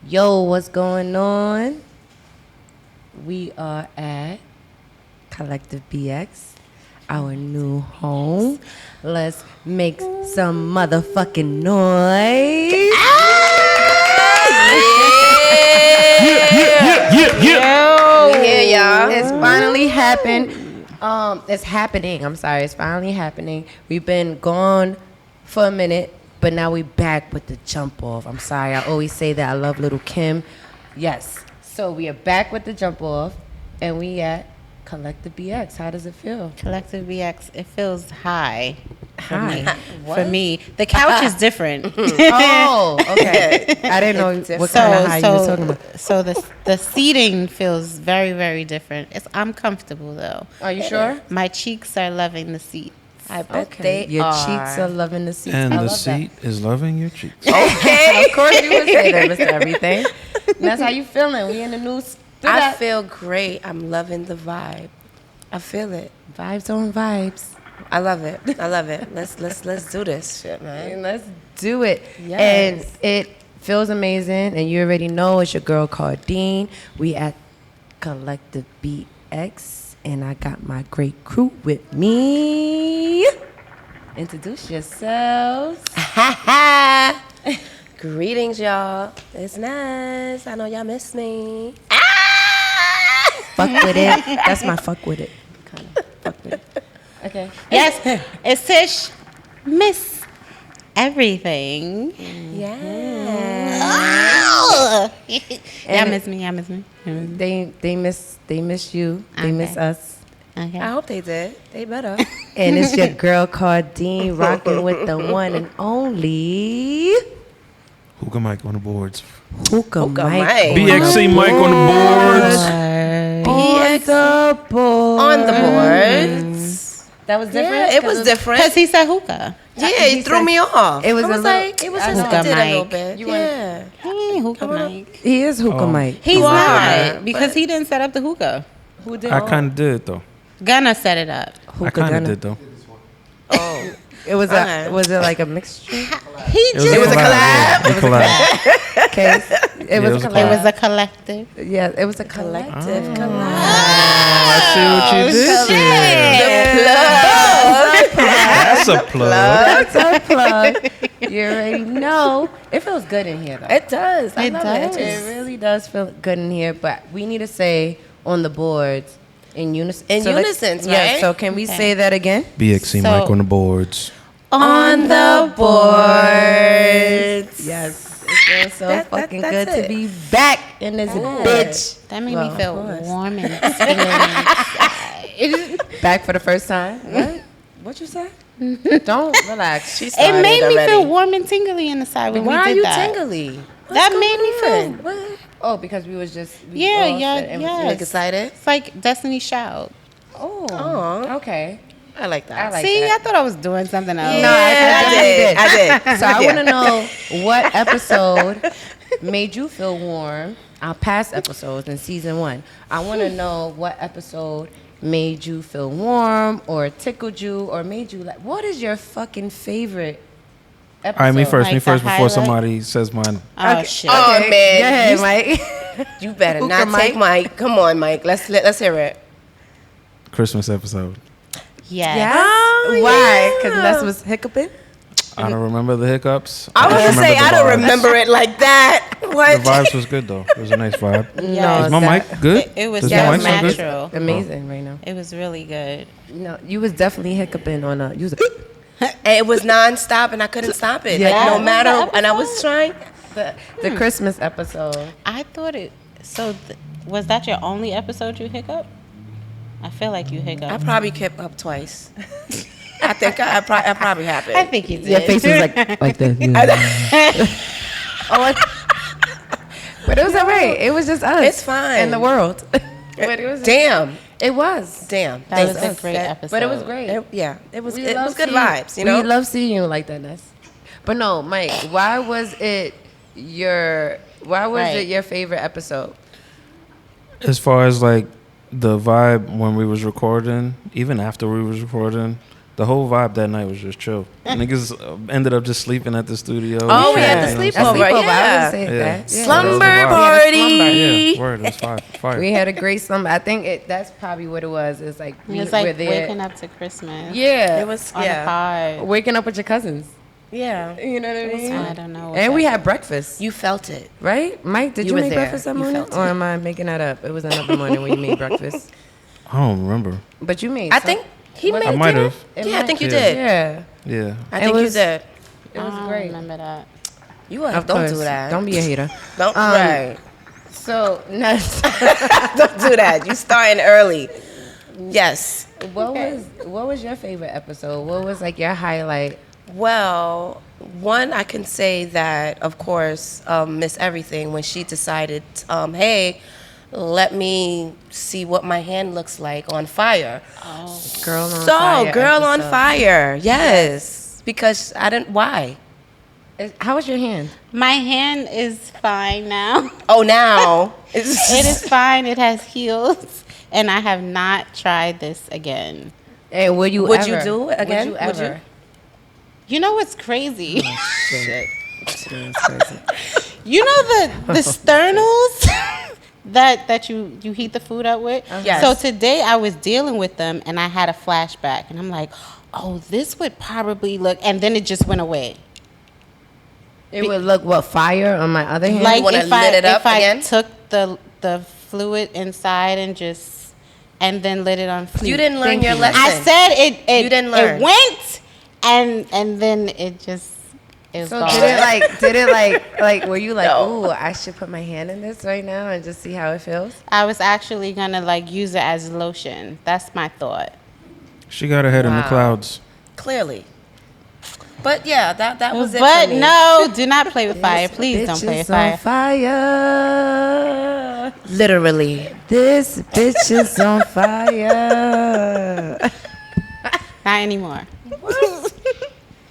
Yo, what's going on? We are at Collective BX, our new home. Let's make some motherfucking noise. Yeah, y'all. It's finally happened. It's happening. I'm sorry. It's finally happening. We've been gone for a minute, but now we back with the jump off. I'm sorry. I always say that. I love little Kim. Yes. So we are back with the jump off, and we at Collective BX. How does it feel? Collective BX, it feels high. Hi. For me, the couch is different. Oh, okay. I didn't know what kind of high you were talking about. So the seating feels very, very different. I'm comfortable though. Are you sure? My cheeks are loving the seat. I bet Okay. they Your are. cheeks are loving the seats. And I the love seat is loving your cheeks. Of course you would say that, Mr. Everything. And that's how you feeling. We in the news. I feel great. I'm loving the vibe. I feel it. Vibes on vibes. I love it. I love it. Let's do this shit, man. And let's do it. Yes. And it feels amazing. And you already know it's your girl Cardine. We at Collective BX. And I got my great crew with me. Introduce yourselves. Greetings, y'all. It's nice. I know y'all miss me. Fuck with it. That's my fuck with it. Kind of fuck with it. Okay. Yes, it's Tish, Miss Everything. Yeah. Y'all miss me. Y'all miss me. They miss you. They miss Okay. us. Okay. I hope they did. They better. And it's your girl Cardine rocking with the one and only Hookah mic on the boards. Hookah Mike. Mike. BXC mic on the boards. On the board. On the boards. That was different. Yeah, it was different. Because he said hookah. Yeah, He it threw said- me off. It was I a was little- like, it was I just know. it did a little Mike. bit. You wanna- Yeah. He ain't hookah Mike. He is Hookah Oh. Mike. He's You are, not because he didn't set up the hookah. Who did? I kind of did though. Gunna set it up. I Hookah kind of Gunna. did though. Oh. It was Okay. was it like a mixture? He It just was a collab. Yeah, a collab. Okay. It was a it was a It collab. was a collective. Yeah, it was a collective collab. I see what you did there. That's a plug. That's a plug. You already know. It feels good in here, though. It does. I It love does. it. It really does feel good in here, but we need to say on the boards in unison. In unison, Yeah, right? so can we Okay. say that again? BXC So- mic on the boards. On the boards. Yes. It feels so fucking that's good to it. be back in this bitch. That made Well, me feel of course. warm and tingling. Back for the first time. What? What you say? Don't relax. She It started made me already. feel warm and tingly in the side when Why we are did you that. tingly? That made me feel. What? Oh, because we was just Yeah, all yeah, said- and yeah. You look excited? It's like Destiny Child. Oh, Aw. okay. I like that. I like See, that. I thought I was doing something else. No, I did. I did. So I want to know what episode made you feel warm. Our past episodes in season 1. I want to know what episode made you feel warm or tickled you or made you like. What is your fucking favorite episode? All right, me first. Like Me the first before highlight? somebody says mine. Oh, shit. Oh, man. Go ahead, Mike. You better Hookah not take Mike. Come on, Mike. Let's hear it. Christmas episode. Yes. Yes. Oh, Why? Because yeah. Ness was hiccuping. I don't remember the hiccups. I was just gonna say remember I the don't vibes. remember it like that. The What? vibes was good though. It was a nice vibe. Yes. Is my mic good? It was Does just my mic sound good? natural. Amazing right now. It was really good. No, you was definitely hiccuping on a. You was And it was nonstop, and I couldn't stop it. Yeah. Like no That was matter, the and I was trying. the Christmas episode. I thought it. So, was that your only episode you hiccup? I feel like you hiccup. I probably kept up twice. I think I probably happened. I think you did. Your face was like this. You know. But it was alright. It was just us. It's fine. in the world. But it was. Damn. It was. Damn. That was Thanks. a great episode. But it was great. It was We it love was good seeing- vibes. You know. we love seeing you like that, Ness. But no, Mike. Why was it your favorite episode? As far as like the vibe when we was recording, even after we was recording, The whole vibe that night was just chill. Niggas ended up just sleeping at the studio. Oh, we had the You know what I'm sleepover, saying? I yeah. would say Yeah. that. Yeah. Slumber That was the vibe. party. Yeah, word. It was fire. We had a great slumber. I think that's probably what it was. It's like It was we're like there. waking up to Christmas. Yeah, It was, On yeah. a pod. waking up with your cousins. Yeah. You know what I mean? I don't know. what And we that had breakfast, You felt it. right? Mike, did You you were make there. breakfast that You morning, felt or it. am I making that up? It was another morning when you made breakfast, I don't remember. but you made. I some- think he Was made it- I might dinner. have. It Yeah, I might- think you Yeah. did. Yeah, Yeah. I It think you was- did. it was I don't great. remember that. You are, Of don't course. do that. Don't be a hater. Don't Um, right. So, next, Don't do that. You starting early. Yes. what was your favorite episode? What was like your highlight? Well, one, I can say that, of course, Miss Everything, when she decided, hey, let me see what my hand looks like on fire. Girl on So, Fire Girl on episode. Fire. Yes. Because I didn't, why? How was your hand? My hand is fine now. Oh, now. It is fine. It has heels, and I have not tried this again. And would you Would ever? you do it again? Would you Would you? ever? You know what's crazy? Shit. That's crazy. You know the sternals that you heat the food up with? Yes. So today I was dealing with them and I had a flashback and I'm like, oh, this would probably look, and then it just went away. It would look what fire on my other hand. Like wanna if I lit it up if I again? took the fluid inside and then lit it on fluid. You didn't learn Thank your you. lesson. I said it You didn't learn. It went and then it was So gone. did it like were you like, No. ooh, I should put my hand in this right now and just see how it feels? I was actually gonna like use it as lotion. That's my thought. She got her head in the Wow. clouds. Clearly. But yeah, that was it But for me. no, do not play with fire. This Please don't bitch play is with on fire. fire. Literally. This bitch is on fire. Not anymore.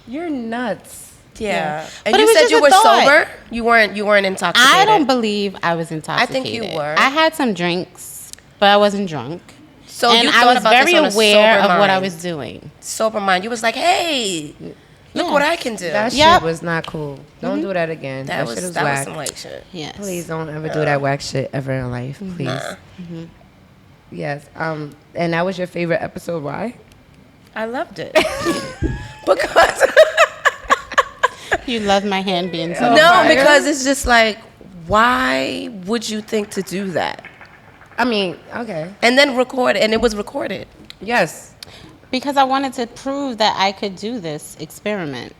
You're nuts. Yeah. And But it you was said just you a were thought. sober? You weren't intoxicated. I don't believe I was intoxicated. think you were. I had some drinks, but I wasn't drunk. So and you I thought was about very this on a aware sober of what I mind. was doing. Sober mind. You was like, hey, look Yeah. what I can do. That Yep. shit was not cool. Don't do that again. That, shit was that was whack. some like shit. Yes. Please don't ever do that whack shit ever in life. Please. Yes. And that was your favorite episode. Why? I loved it. Because You love my hand being so no, fire? because it's just like, why would you think to do that? I mean, okay. And then record, and it was recorded. Yes. Because I wanted to prove that I could do this experiment.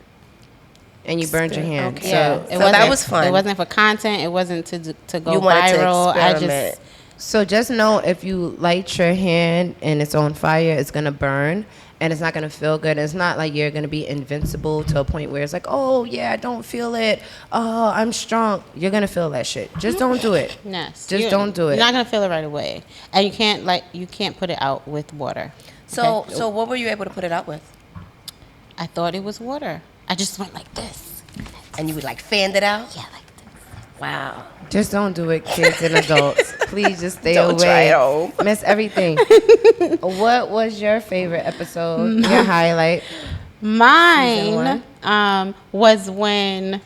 And you burned your hand. Okay. Yeah, So that was fun. It wasn't for content. It wasn't to go You wanted to viral. I experiment. just So just know if you light your hand and it's on fire, it's gonna burn and it's not gonna feel good. It's not like you're gonna be invincible to a point where it's like, oh yeah, I don't feel it. Oh, I'm strong. You're gonna feel that shit. Just don't do it. yes. Just don't do it. You're not gonna feel it right away, and you can't put it out with water. So Okay? so what were you able to put it out with? I thought it was water. I just went like this. And you would like fanned it out? Yeah, like this. Wow. Just don't do it, kids and adults. Please just stay Don't away. try it home. Miss everything. What was your favorite episode? Your highlight? Mine was when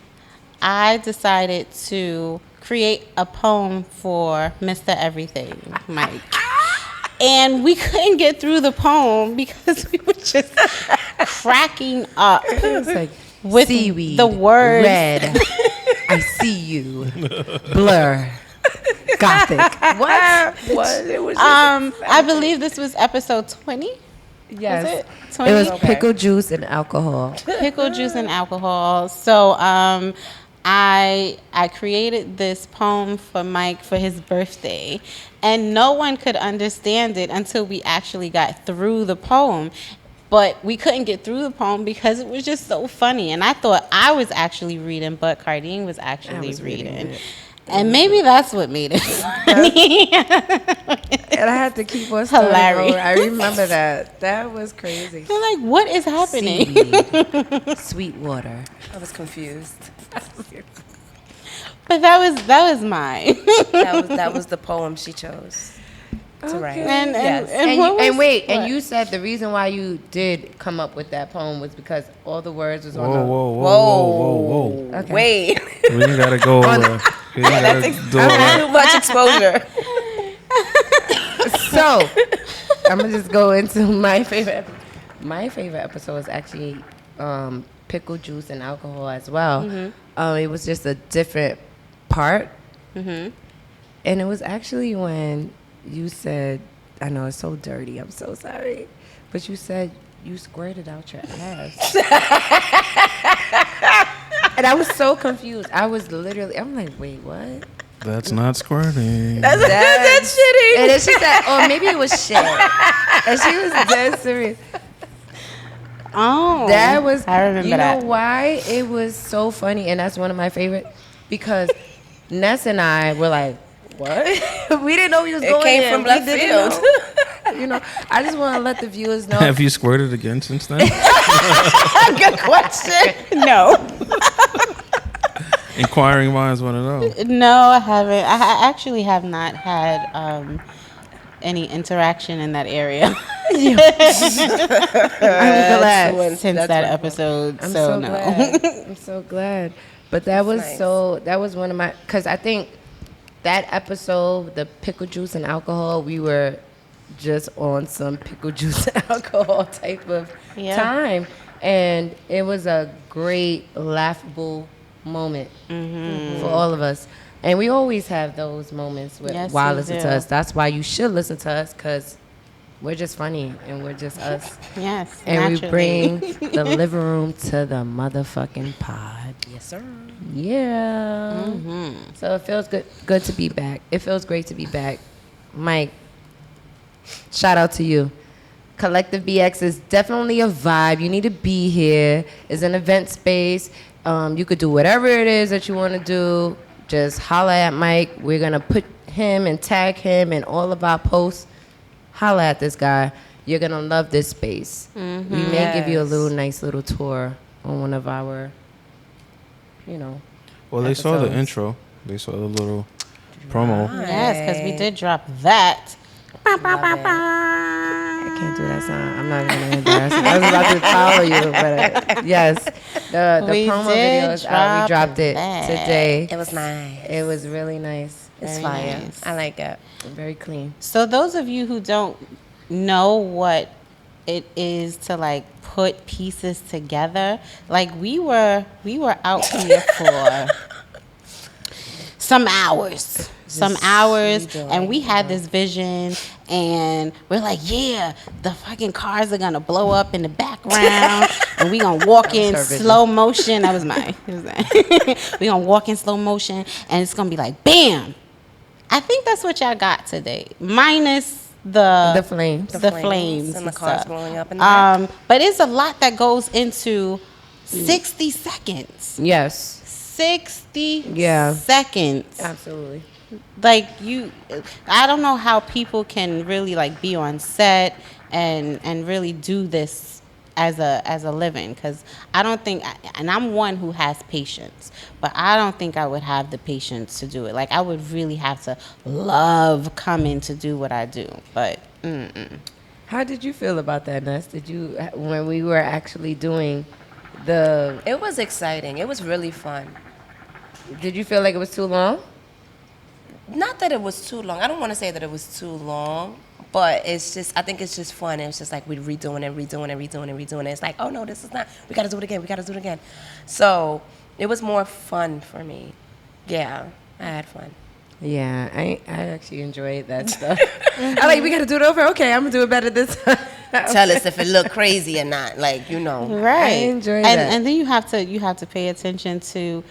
I decided to create a poem for Mr. Everything, Mike. And we couldn't get through the poem because we were just cracking up It's like with seaweed, the words. red. I see you. Blur. Gothic. What? What? It was I believe this was episode 20. Yes. Was it? It 20? was Okay. pickle juice and alcohol. Pickle juice and alcohol. So I created this poem for Mike for his birthday, and no one could understand it until we actually got through the poem. But we couldn't get through the poem because it was just so funny, and I thought I was actually reading, but Cardine was actually was reading reading. it. And maybe that's what made it funny. And I had to keep on starting Hilarious. over. I remember that. That was crazy. I'm like, what is happening? Seaweed. Sweet water. I was confused. But that was mine. That was the poem she chose. to write. And Yes. and, And, what you, was, and wait, what? and you said the reason why you did come up with that poem was because all the words was on Whoa, the. whoa, whoa, whoa, whoa, whoa. Okay. Wait. We ain't gotta go. We ain't gotta do all that. Too much exposure. So, I'm gonna just go into my favorite. My favorite episode is actually pickle juice and alcohol as well. It was just a different part, and it was actually when you said, "I know it's so dirty. I'm so sorry," but you said you squirted out your ass, and I was so confused. I was literally, I'm like, "Wait, what?" That's not squirting. That's shitty. And then she said, "Oh, maybe it was shit," and she was dead serious. Oh, That was, I remember you that. know why it was so funny, and that's one of my favorite, because Ness and I were like, what? We didn't know he was It going came there. from We left didn't field. know. You know, I just want to let the viewers know. Have you squirted again since then? Good question. No, Inquiring minds want to know. no, I haven't. I actually have not had any interaction in that area I'm glad. since That's that what- episode. I'm so so no. glad. I'm so glad. But that was nice. that was one of my, because I think that episode, the pickle juice and alcohol, we were just on some pickle juice and alcohol type of Yeah. time. And it was a great, laughable moment for all of us. And we always have those moments Yes, while we listening do. to us. That's why you should listen to us, because we're just funny and we're just us. Yes, And naturally. we bring the living room to the motherfucking pod. Yes, sir. Yeah. So it feels good to be back. It feels great to be back. Mike, shout out to you. Collective BX is definitely a vibe. You need to be here. It's an event space. You could do whatever it is that you want to do. Just holla at Mike. We're going to put him and tag him in all of our posts. Holla at this guy. You're going to love this space. We may give you a little nice little tour on one of our, Well, they saw the episodes. intro. They saw the little promo. Yes, because we did drop that. I can't do that sound. I'm not even gonna embarrass you. I was about to follow you, but yes, the We promo did video is out. We drop dropped it that. today. It was nice. It was really nice. It's Very fire. nice. I like it. Very clean. So those of you who don't know what it is to like put pieces together, like we were out here for some hours. And we had this vision, and we're like, yeah, the fucking cars are gonna blow up in the background, and we gonna walk in her vision. slow motion. That was mine. We gonna walk in slow motion, and it's gonna be like, bam. I think that's what y'all got today, minus The flames. the flames and the and cars stuff. blowing up in the back. But it's a lot that goes into 60 seconds. Yes, 60 Yeah. seconds. absolutely. Like I don't know how people can really like be on set and really do this as a living, because I don't think, and I'm one who has patience, but I don't think I would have the patience to do it. Like I would really have to love coming to do what I do, but How did you feel about that, Ness? Did you, when we were actually doing the, It was exciting. It was really fun. did you feel like it was too long? Not that it was too long. I don't want to say that it was too long, but it's just, I think it's just fun. It's just like we're redoing it. It's like, oh no, this is not, we got to do it again. So it was more fun for me. Yeah, I had fun. Yeah, I actually enjoyed that stuff. I like, we got to do it over. Okay, I'm gonna do it better this time. Tell us if it looked crazy or not. Like, right. enjoy and, that. And then you have to pay attention to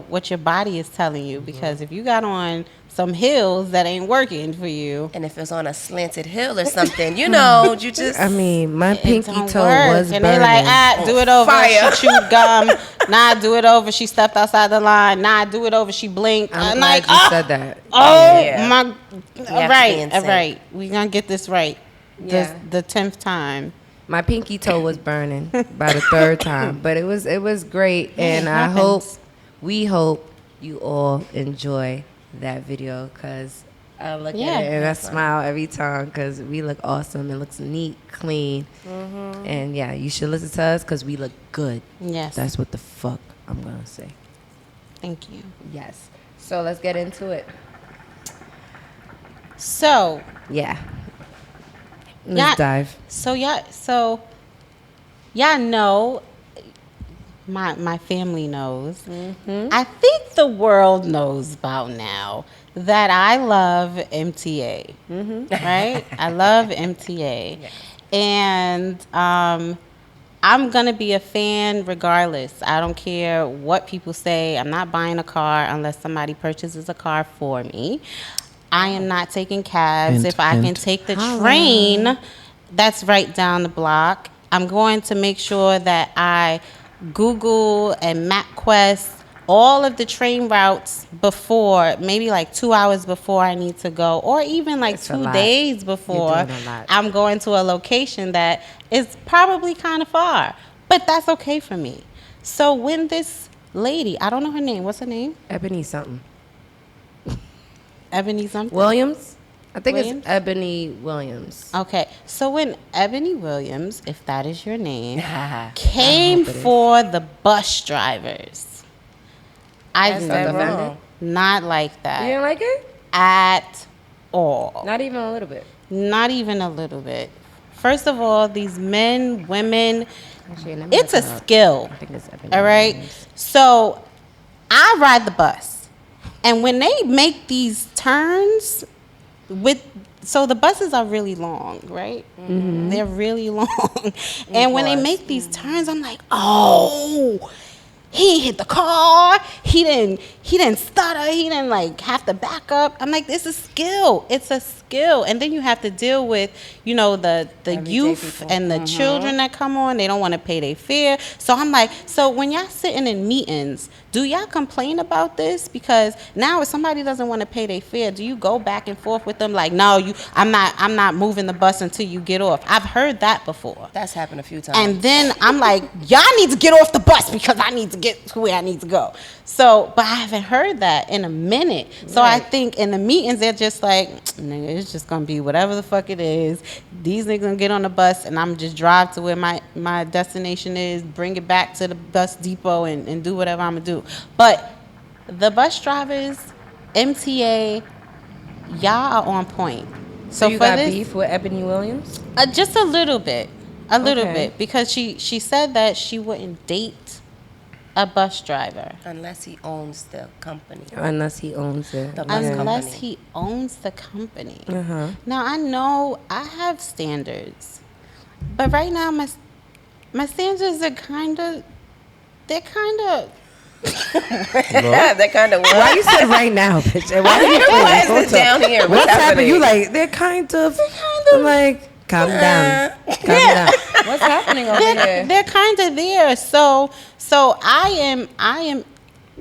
what your body is telling you, because if you got on some heels that ain't working for you, And if it's on a slanted hill or something, you just. I mean, my it pinky don't toe work. was And burning. they like, do it over. Fire. She chewed gum. Nah, do it over. She stepped outside the line. Nah, do it over. She blinked. I'm I'm glad like, you oh, said that. oh Yeah. my. to be All in right, all sync. right. We gonna get this right. Yeah. The 10th time. My pinky toe was burning by the third time, but it was great, and I happens. we hope you all enjoy that video, because I look Yeah. at it and I smile every time because we look awesome. It looks neat, clean. And yeah, you should listen to us because we look good. Yes. That's what the fuck I'm going to say. Thank you. Yes. So let's get into it. So, Yeah. Let's Yeah. dive. so y'all know, my family knows. I think the world knows about now that I love MTA. Right? I love MTA. And I'm going to be a fan regardless. I don't care what people say. I'm not buying a car unless somebody purchases a car for me. I am not taking cabs. Hint, If I can hint. take the train that's right down the block, I'm going to make sure that I Google and MapQuest all of the train routes before, maybe like 2 hours before I need to go, or even like That's a 2 lot. days before You're doing a lot. I'm going to a location that is probably kind of far, but that's okay for me. So when this lady, I don't know her name, what's her name? Ebony something. Ebony something? Williams? I think Williams? it's Ebony Williams. Okay, so when Ebony Williams, if that is your name, I came hope it is. for the bus drivers, I That's did that offended? wrong. not like You that didn't like it? at all. Not even a little bit. Not even a little bit. First of all, these men, women, Actually, let me it's a look it up. skill. I think it's Ebony All right. Williams. So I ride the bus, and when they make these turns, so the buses are really long, right? They're really long, and when they make these turns, I'm like, oh. He ain't hit the car. He didn't stutter. He didn't like have to back up. I'm like, this is skill. It's a skill. And then you have to deal with, the Everyday youth people. and the children that come on. They don't want to pay their fare. So I'm like, so when y'all sitting in meetings, do y'all complain about this? Because now if somebody doesn't want to pay their fare, do you go back and forth with them like, no, I'm not moving the bus until you get off? I've heard that before. That's happened a few times. And then I'm like, y'all need to get off the bus because I need to get to where I need to go. So, but I haven't heard that in a minute. So I think in the meetings, they're just like, nigga, it's just going to be whatever the fuck it is. These niggas going to get on the bus and I'm just drive to where my destination is, bring it back to the bus depot and do whatever I'm going to do. But the bus drivers, MTA, y'all are on point. So you for got this, beef with Ebony Williams? just a little bit. A little Okay. bit. Because she said that she wouldn't date a bus driver. Unless he owns the company. Unless he owns it. The bus Unless company. he owns the company. Uh-huh. Now, I know I have standards. But right now, my standards are they're kind of... Yeah, that kind of Why you said right now, bitch? And why you Why Hold is it down here? What's happening? happening? You like, they're kind of. I'm like, calm down. Calm down. What's happening over here? They're kind of there. So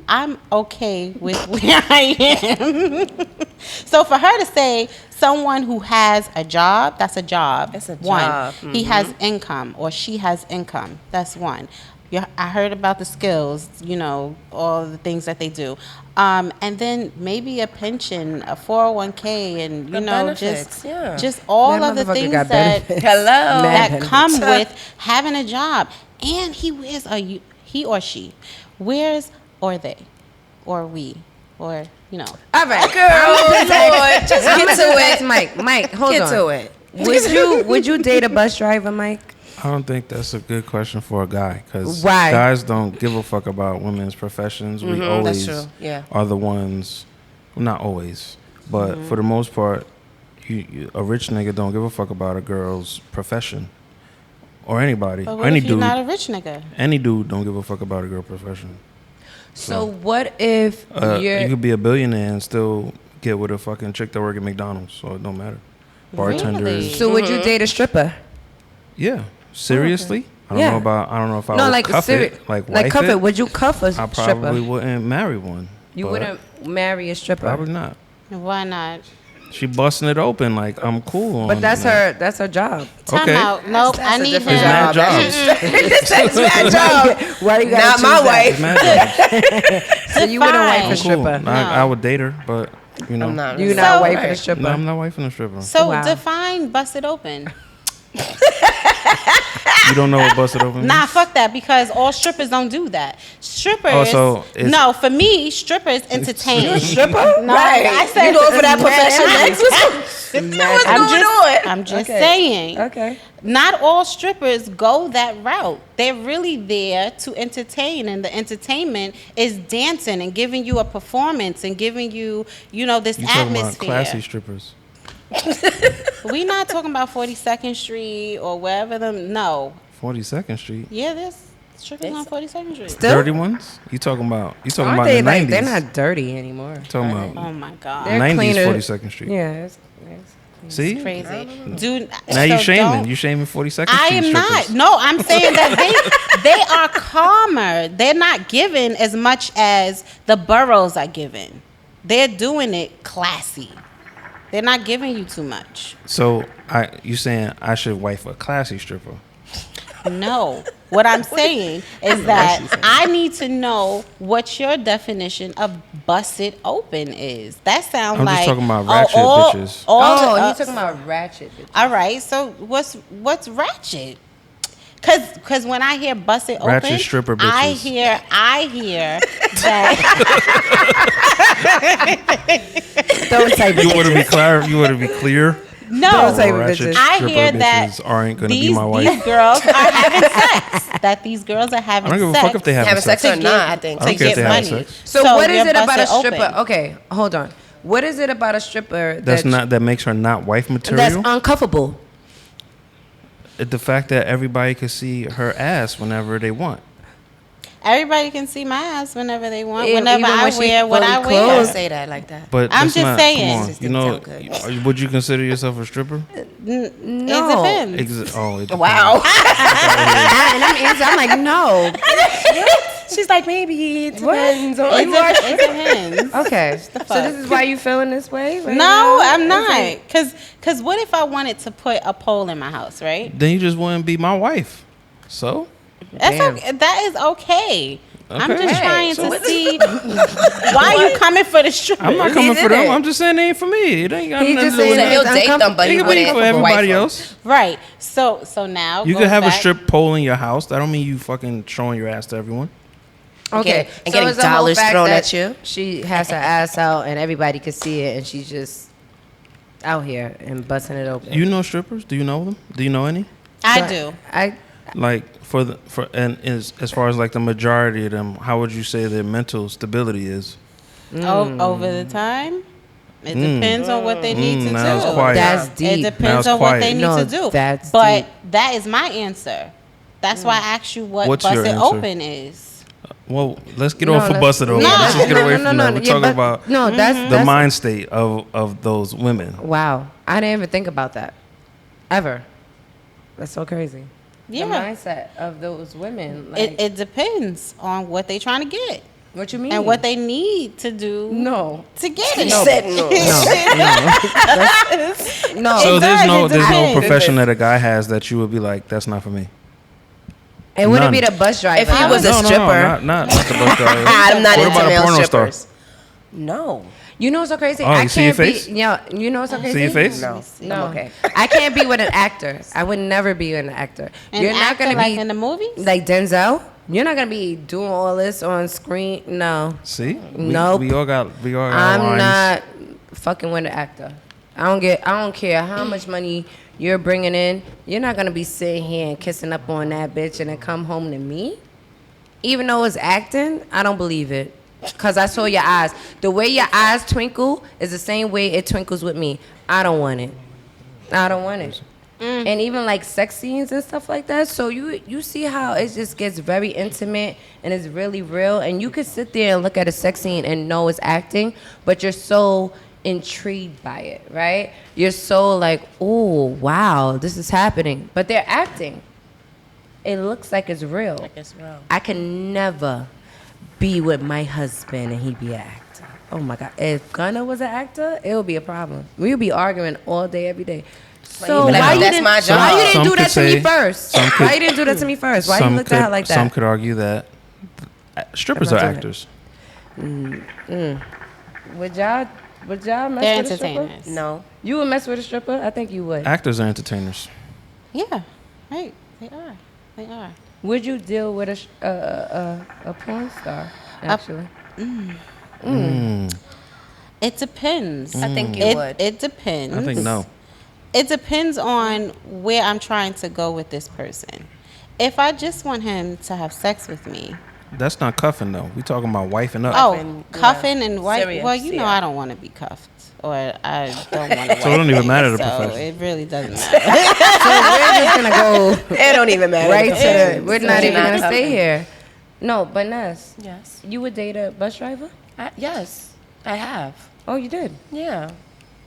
I'm okay with where I am. So for her to say someone who has a job, that's a job. It's a one. job. He has income or she has income. That's one. I heard about the skills, all the things that they do. And then maybe a pension, a 401k, and, The benefits, just all That of the motherfucker things got that benefits. Hello. that Mad come benefits. with having a job. And he or she wears, or they, or we, or, All right. Girl, Lord, just get to it. Mike, hold Get on. to it. Would you date a bus driver, Mike? I don't think that's a good question for a guy because Why? guys don't give a fuck about women's professions. We always true, yeah. are the ones, well, not always, but for the most part, a rich nigga don't give a fuck about a girl's profession or anybody. But what Any if you're dude, not a rich nigga? any dude don't give a fuck about a girl profession. So what if You could be a billionaire and still get with a fucking chick that work at McDonald's, so it don't matter. Bartenders, Really? So would you date a stripper? yeah. Seriously, I don't Yeah. know if I No, would like cuff it, like cuff wife it. Would you cuff a I stripper? probably wouldn't marry one. You but wouldn't marry a stripper. Probably not. Why not? She busting it open like I'm cool. But on that's that. her job. Time Okay. out. Nope. I a need different It's him. mad jobs. That's my job. Why you Not gotta my choose that? wife. It's mad jobs. So you wouldn't wife Define. a stripper. Cool. I would date her, but you know, I'm not. You really- not So- wifing a stripper. no, I'm not wifing a stripper. So Wow. define bust it open. You don't know what busted open? Nah, means? fuck that, because all strippers don't do that. Strippers. Oh, so it's- no, for me, strippers entertain. Stripper? No, Right. I said You going for that profession next? What's I'm going just, on? I'm just Okay. saying. Okay. Not all strippers go that route. They're really there to entertain, and the entertainment is dancing and giving you a performance and giving you, this You talking about atmosphere. classy strippers? We not talking about 42nd Street or wherever them. No, 42nd Street. yeah, there's strippers on 42nd Street. Still? Dirty ones? You talking about? You talking Aren't about they the 90s? like they're not dirty anymore? Talking about Oh my god, They're 90s cleaner. 42nd Street. Yeah. It's See? crazy, dude. Now you so shaming. don't- You shaming 42nd I Street am strippers. not. No, I'm saying that they are calmer. They're not giving as much as the boroughs are giving. They're doing it classy. They're not giving you too much. So you saying I should wife a classy stripper? No. What I'm saying is that I need to know what your definition of busted open is. That sounds I'm like just talking about ratchet bitches. Oh, you're talking about ratchet bitch. All right. So what's ratchet? Cause when I hear busted Ratchet open, stripper I bitches. hear that. Those type of You want to be clear? You want to be clear? No, type of Ratchet bitches. I stripper hear that bitches aren't going to be these my wife. girls are having sex. That these girls are I having don't give a sex. fuck if they have Having sex to or get- not, I think. I don't to care if get they have money. sex. So what is you're it about a busted stripper? open. Okay, hold on. What is it about a stripper That makes her not wife that's material. uncuffable? The fact that everybody could see her ass whenever they want. Everybody can see my ass whenever they want. Yeah, Whenever even I when she wear what I fully wear. Don't clothed. say that like that. But I'm that's just not, saying. Come on, Just you didn't know, sound good. would you consider yourself a stripper? No. It depends. It depends. Wow. And I'm like, no. She's like, maybe it depends on It depends. Okay. So fuck? this is why you feeling this way? right No, now? I'm not. Cause what if I wanted to put a pole in my house, right? Then you just wouldn't be my wife. So That's Damn. okay. That is okay. I'm Okay. just trying So to see why you coming for the stripper. I'm not coming did for them. it. I'm just saying it ain't for me. It ain't got He nothing just to do with saying So it. he'll It's date them, but It he could wouldn't be for wife everybody them. else. Right. So now You goes could have a back- strip pole in your house. That don't mean you fucking showing your ass to everyone. Okay. And getting it's the whole dollars fact thrown that at you? She has her ass out and everybody can see it and she's just out here and busting it open. You know strippers? Do you know them? Do you know any? I do. Like as far as like the majority of them, how would you say their mental stability is? Over the time, it depends on what they need to now do. it's quiet. That's It deep. Now depends it's on what quiet. they need No, to do. that's but deep. that is my answer. That's why I asked you what What's your busted answer? open is. Well, let's get No, off of let's- busted open. No. Let's just get away from that. We're Yeah, talking but- about no, that's the that's, mind state of those women. Wow, I didn't even think about that ever. That's so crazy. Yeah. The mindset of those women. Like, It depends on what they trying to get what you mean? and what they need to do No, to get it. Said no. no. So It there's does, no it there's no depends. profession that a guy has that you would be like, that's not for me. It wouldn't None. be the bus driver. If he was a No, stripper. not the bus driver. I'm not What into about a male porno star? strippers. No. You know what's so crazy? Oh, I you see your can't face? be. Yeah, you know what's so crazy? See your face? No. No, I'm okay. I can't be with an actor. I would never be an actor. An You're not actor gonna like be in the movies? like Denzel. You're not gonna be doing all this on screen. No, See? Nope. We all got I'm lines. not fucking with an actor. I don't care how much money you're bringing in. You're not gonna be sitting here and kissing up on that bitch and then come home to me. Even though it's acting, I don't believe it. Cause I saw your eyes. The way your eyes twinkle is the same way it twinkles with me. I don't want it. I don't want it. And even like sex scenes and stuff like that. So you see how it just gets very intimate and it's really real. And you could sit there and look at a sex scene and know it's acting, but you're so intrigued by it, right? You're so like, oh wow, this is happening. But they're acting. It looks like it's real. It's real. I can never be with my husband and he be acting. Oh my God! If Gunna was an actor, it would be a problem. We would be arguing all day, every day. So you'd be like, why "Oh, you that's didn't? my job." Why you didn't Some do could that to me say- first? some could- Why you didn't do that to me first? Why you Some looked at her could- like that? Some could argue that strippers I'm are not doing actors. Would y'all mess They're with a stripper? entertainers. No. You would mess with a stripper? I think you would. Actors are entertainers. Yeah, right. They are. They are. Would you deal with a porn star? Actually, It depends. I think you It, would. it depends. I think no. It depends on where I'm trying to go with this person. If I just want him to have sex with me, That's not cuffing though. We talking about wifing up. oh, cuffing and white. Serious, Well, you know, yeah. I don't want to be cuffed, or I don't want to. So it don't even matter the so profession. it really doesn't matter. so we're just gonna go It don't even matter. right to. We're not So even you're gonna not stay cuffing. here. No, but Ness, Yes. you would date a bus driver? Yes, I have. Oh, you did. Yeah.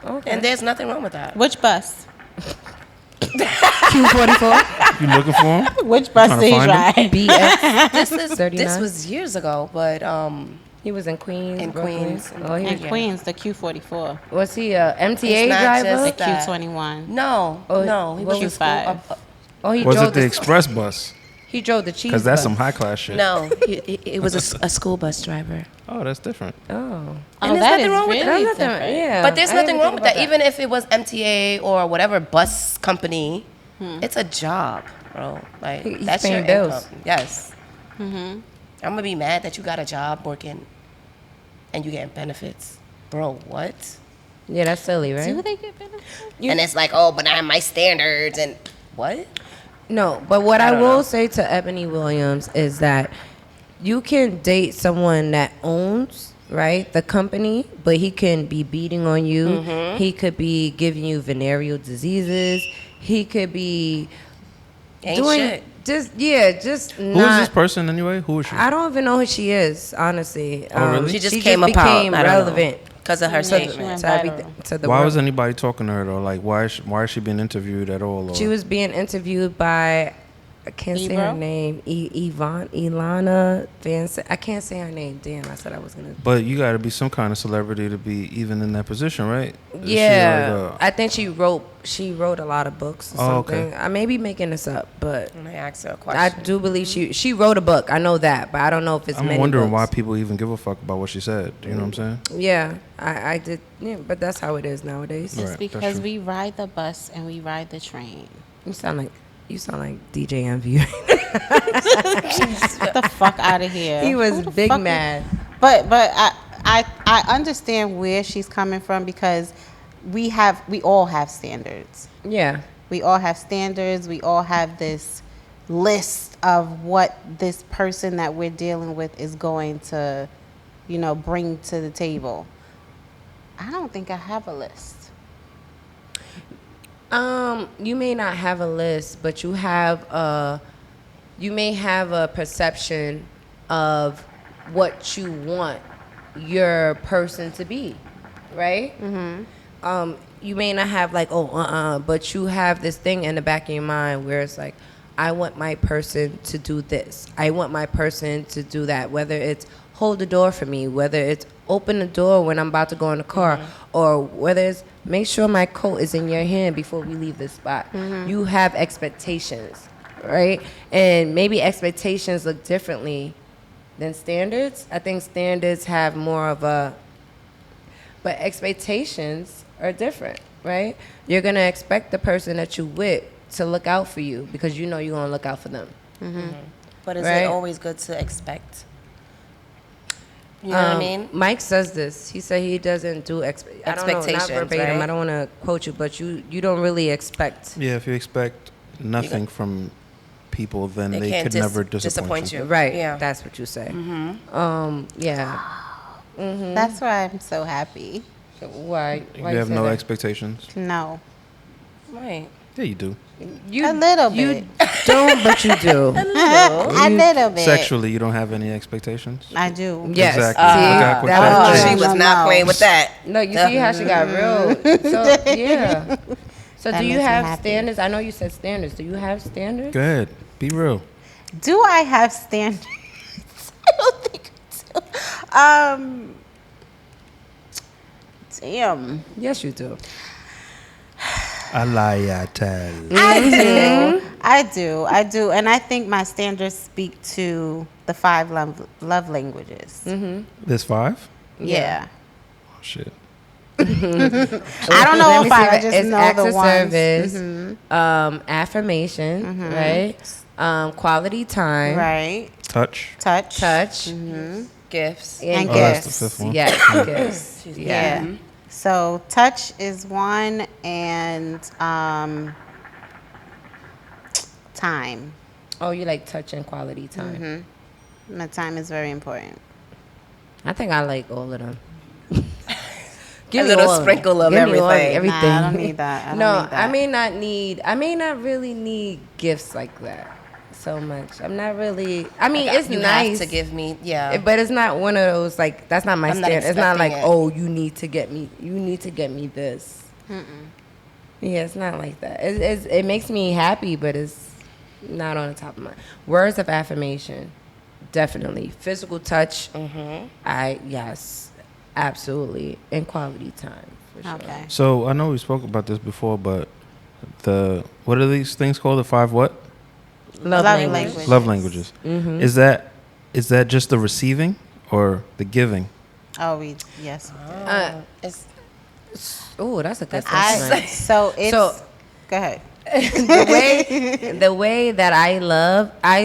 Okay. And there's nothing wrong with that. Which bus? Q44, You looking for him? Which bus Tryna did he find ride? BX. This 39? was years ago, but He was in Queens. In Brooklyn. Queens. Oh, he In was, Queens, the Q44, was he a MTA It's not driver? just the that. Q21. no, Oh, no, he what was a was school. Q5? Oh, he Was drove it the express bus? He drove the cheese. Because that's bus. some high class shit. No, it was a school bus driver. Oh, that's different. Oh. Oh, there's that nothing is wrong with really that. There's nothing- different. yeah. But there's I didn't nothing think wrong with about that. Even if it was MTA or whatever bus company, it's a job, bro. Like He's that's your paying bills. income. Yes. I'm gonna be mad that you got a job working and you getting benefits, bro. What? Yeah, that's silly, right? Do they get benefits? And it's like, oh, but I have my standards and what? No, but what I I don't will know. say to Ebony Williams is that you can date someone that owns, right, the company, but he can be beating on you. Mm-hmm. He could be giving you venereal diseases. He could be Ain't doing shit. just Who is not. this person anyway? Who is she? I don't even know who she is, honestly. Oh, really? She just came about. became I don't know. relevant Because of her Yeah, she statement. went to viral. everything. To the Why world. was anybody talking to her though? Like, why is she being interviewed at all? Or? She was being interviewed by, I can't say her Ebro? name, Ilana Van. I can't say her name. Damn, I said I was gonna. But you got to be some kind of celebrity to be even in that position, right? Is she Yeah, like I think she wrote a lot of books or Oh, something. okay. I may be making this up, but And I asked her a I question. do believe she wrote a book. I know that, but I don't know if it's I'm many wondering why books. people even give a fuck about what she said. You know what I'm saying? Yeah, I did. Yeah, but that's how it is nowadays. Right, It's that's because true. we ride the bus and we ride the train. You sound like DJ Envy. Get the fuck out of here. He was Who the big fuck is- mad. But I understand where she's coming from because we all have standards. Yeah, We all have standards. We all have this list of what this person that we're dealing with is going to, bring to the table. I don't think I have a list. You may not have a list, but you may have a perception of what you want your person to be, right? Mm-hmm. You may not have like, but you have this thing in the back of your mind where it's like, I want my person to do this. I want my person to do that. Whether it's hold the door for me, whether it's open the door when I'm about to go in the car, or whether it's make sure my coat is in your hand before we leave this spot. You have expectations, right? And maybe expectations look differently than standards. I think standards have more of a, but expectations are different, right? You're gonna expect the person that you with to look out for you because you know you're gonna look out for them. But is Right. it always good to expect? You know what I mean? Mike says this. He said he doesn't do I don't know, not Expectations, verbatim. right? I don't want to quote you, but you don't really expect. Yeah, if you expect nothing from people, then They they can't could never disappoint you. Right. Yeah. That's what you say. Yeah. That's why I'm so happy. Why? You Why have say no that? expectations. No. Right. Yeah, you do. You, A little you bit. don't, but you do. A little bit. Sexually, you don't have any expectations. I do. Yes. Exactly. See, Look how quick that that was She changed. nice. was not playing with that. No, you see how she got real. So yeah. So That do you makes me have happy. standards? I know you said standards. Do you have standards? Go ahead, be real. Do I have standards? I don't think I do. Damn. Yes, you do. I lie, I tell. I do. And I think my standards speak to the 5 love languages. There's 5? Yeah. Oh, shit. I don't know Let me if see I what- just it's know acts the of ones. service, affirmation, right? Quality time, Right. Touch. Touch. Gifts. And Oh, that's the gifts. 5th one. Yes, gifts. Yeah. So touch is one, and time. Oh, you like touch and quality time. My time is very important. I think I like all of them. A little sprinkle of Give me all- everything. everything. Nah, I don't need that. I don't No, need that. I may not really need gifts like that so much. I'm not really. I mean, it's you nice have to give me, yeah. but it's not one of those like that's not my I'm not standard. It's not like expecting it. oh you need to get me this. Yeah, it's not like that. It makes me happy, but it's not on the top of my words of affirmation. Definitely physical touch. Yes, absolutely, and quality time for sure. Okay. So I know we spoke about this before, but what are these things called? The 5 what? Love language. language. Love languages. Is that just the receiving or the giving? Oh, yes. It's, Oh, that's a good question. So it's. So- Go ahead. the way that I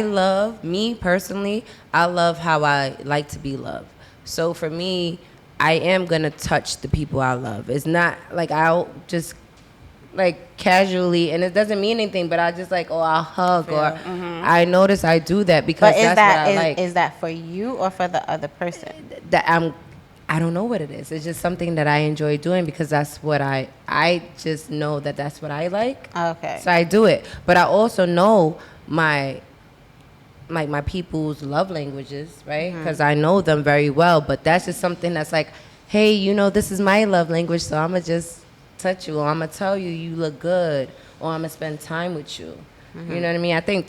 love me personally, I love how I like to be loved. So for me, I am gonna touch the people I love. It's not like I'll just like casually, and it doesn't mean anything, but I just like, oh, I'll hug, or I notice I do that because But is that's what I that like. is that for you or for the other person? That I don't know what it is. It's just something that I enjoy doing because that's what I just know that that's what I like. Okay. So I do it. But I also know my people's love languages, right? Because I know them very well. But that's just something that's like, hey, this is my love language, so I'm going to just touch you, or I'm going to tell you you look good, or I'm going to spend time with you. You know what I mean? I think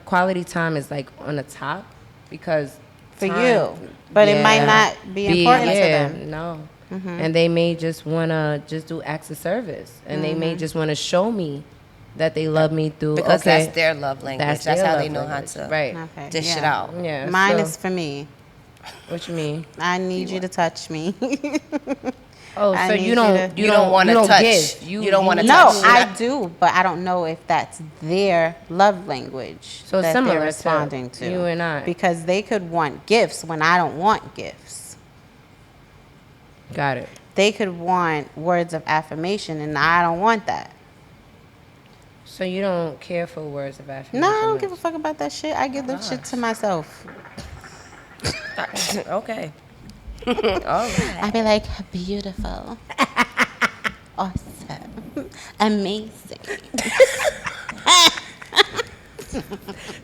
quality time is like on the top because For time- you. But it might not be important to them. No. And they may just want to just do acts of service. And they may just want to show me that they love me through, because okay, that's their love language. That's their how love they know language. how to Right. Okay. dish it yeah. out. Yeah. Mine so- is for me. What you mean? I need you to touch me. Oh, I so need you don't You don't want to touch. give. You don't want to No, touch. I do, but I don't know if that's their love language So that similar they're to responding to. you and I. Because they could want gifts when I don't want gifts. Got it. They could want words of affirmation, and I don't want that. So you don't care for words of affirmation? No, I don't give a fuck about that shit. I give that shit to myself. Okay. All right. I be like, beautiful, awesome, amazing.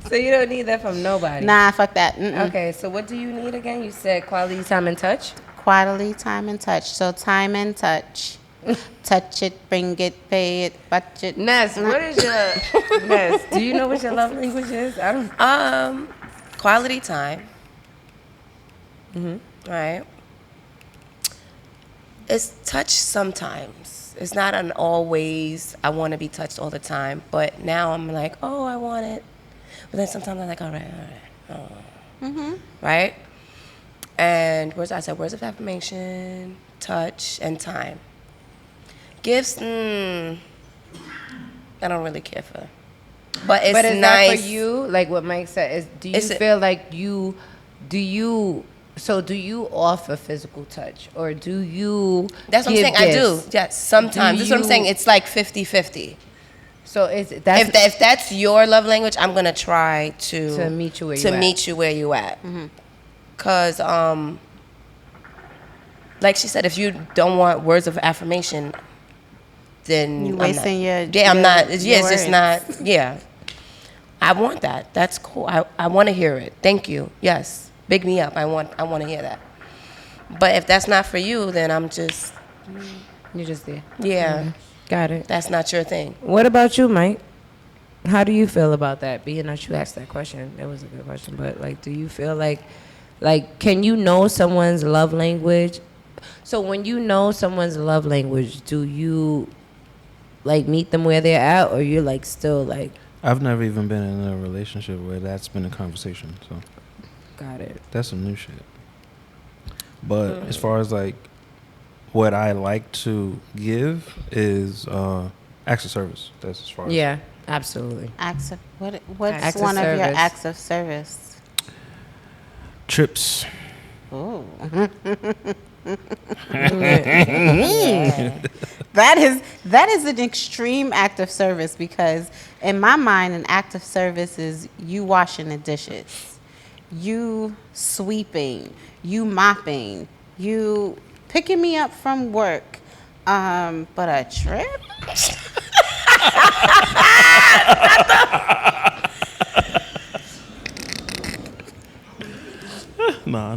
So you don't need that from nobody? Nah, fuck that. Mm-mm. Okay, so what do you need again? You said quality time and touch? Quality time and touch. So time and touch. Touch it, bring it, pay it, watch it. Ness, what is your... Ness, do you know what your love language is? I don't... Quality time. Right. It's touch sometimes. It's not an always, I want to be touched all the time. But now I'm like, oh, I want it. But then sometimes I'm like, all right. Oh. Right? And words of affirmation, touch, and time. Gifts, I don't really care for. But it's But is nice. that for you? Like what Mike said, is do you It's a- feel like do you offer physical touch, or do you That's what I'm give saying. gifts? I do. Yes, sometimes. Do That's what I'm you- saying. It's like 50-50. So that's If that's your love language, I'm gonna try to meet you where to you at. meet you where you at. Cause like she said, if you don't want words of affirmation, then You I'm wasting not, your- I'm not. your Yeah, it's just words. not. Yeah, I want that. That's cool. I want to hear it. Thank you. Yes, big me up. I want to hear that. But if that's not for you, then I'm just You're just there. yeah. Got it. That's not your thing. What about you, Mike? How do you feel about that? Being that you asked that question, it was a good question. But like, do you feel like, can you know someone's love language So when you know someone's love language, do you like meet them where they're at, or you're like still like? I've never even been in a relationship where that's been a conversation. So Got it. that's some new shit. But as far as like what I like to give is acts of service. That's as far as Yeah, absolutely. What's Acts of one of your service. acts of service? trips. Ooh. That is an extreme act of service, because in my mind an act of service is you washing the dishes, you sweeping, you mopping, you picking me up from work. But a trip? Nah.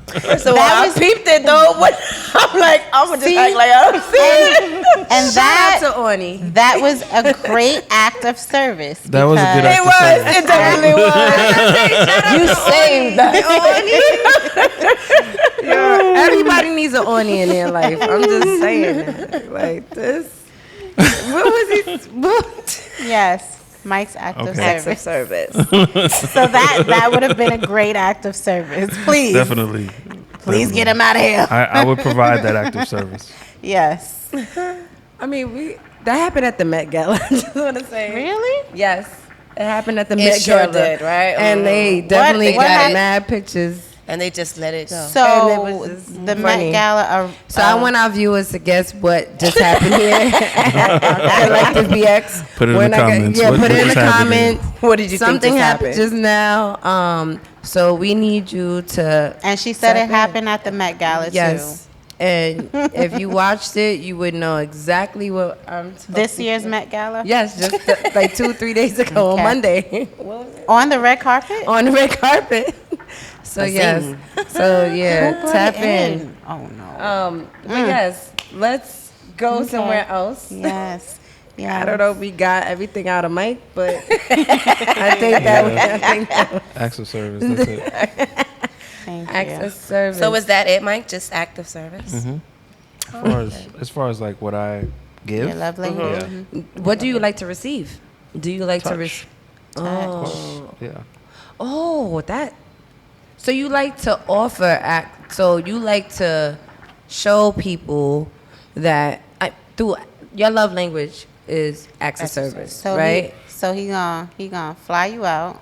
First of all, I peeped it though. But I'm like, I'm gonna just act like I don't see it. And Shout out to that Orny. that was a great act of service. That was a good because- act. It was. It definitely was. You saved that. Everybody needs an Orny in their life. I'm just saying that. Like this. What was he? What? Yes, Mike's act of Okay. Acts of service. service. So that would have been a great act of service. Please, Definitely. please get him out of here. I would provide that act of service. Yes. I mean, that happened at the Met Gala. I just want to say. Really? Yes, it happened at the It Met sure Gala. did, right? And they definitely what got hap- mad pictures. And they just let it go. And it So was just the funny. Met Gala. So I want our viewers to guess what just happened here. Collective BX. Put it in We're the not gonna- comments. Yeah, What- put what it in the just happened here? comments. What did you Something think just happened happened? just now. So we need you to. And she said Type it in. happened at the Met Gala Yes. And if you watched it, you would know exactly what I'm too. talking This year's Met Gala. Yes, just like 2-3 days ago Okay. on Monday. What was it? On the red carpet. On the red carpet. So yes. So yeah, Who put tap it in. Oh no. But yes, let's go Okay. somewhere else. Yes. Yeah. I don't know if we got everything out of Mike, but I think that Acts of service. That's it. Thank you. access service. So is that it, Mike? Just act of service? As far as like what I give, Your love language. yeah, what do you like to receive? Do you like to Touch. receive? of course, yeah. Oh, that. So you like to offer act. So you like to show people that through your love language is acts of service, So right? he gonna fly you out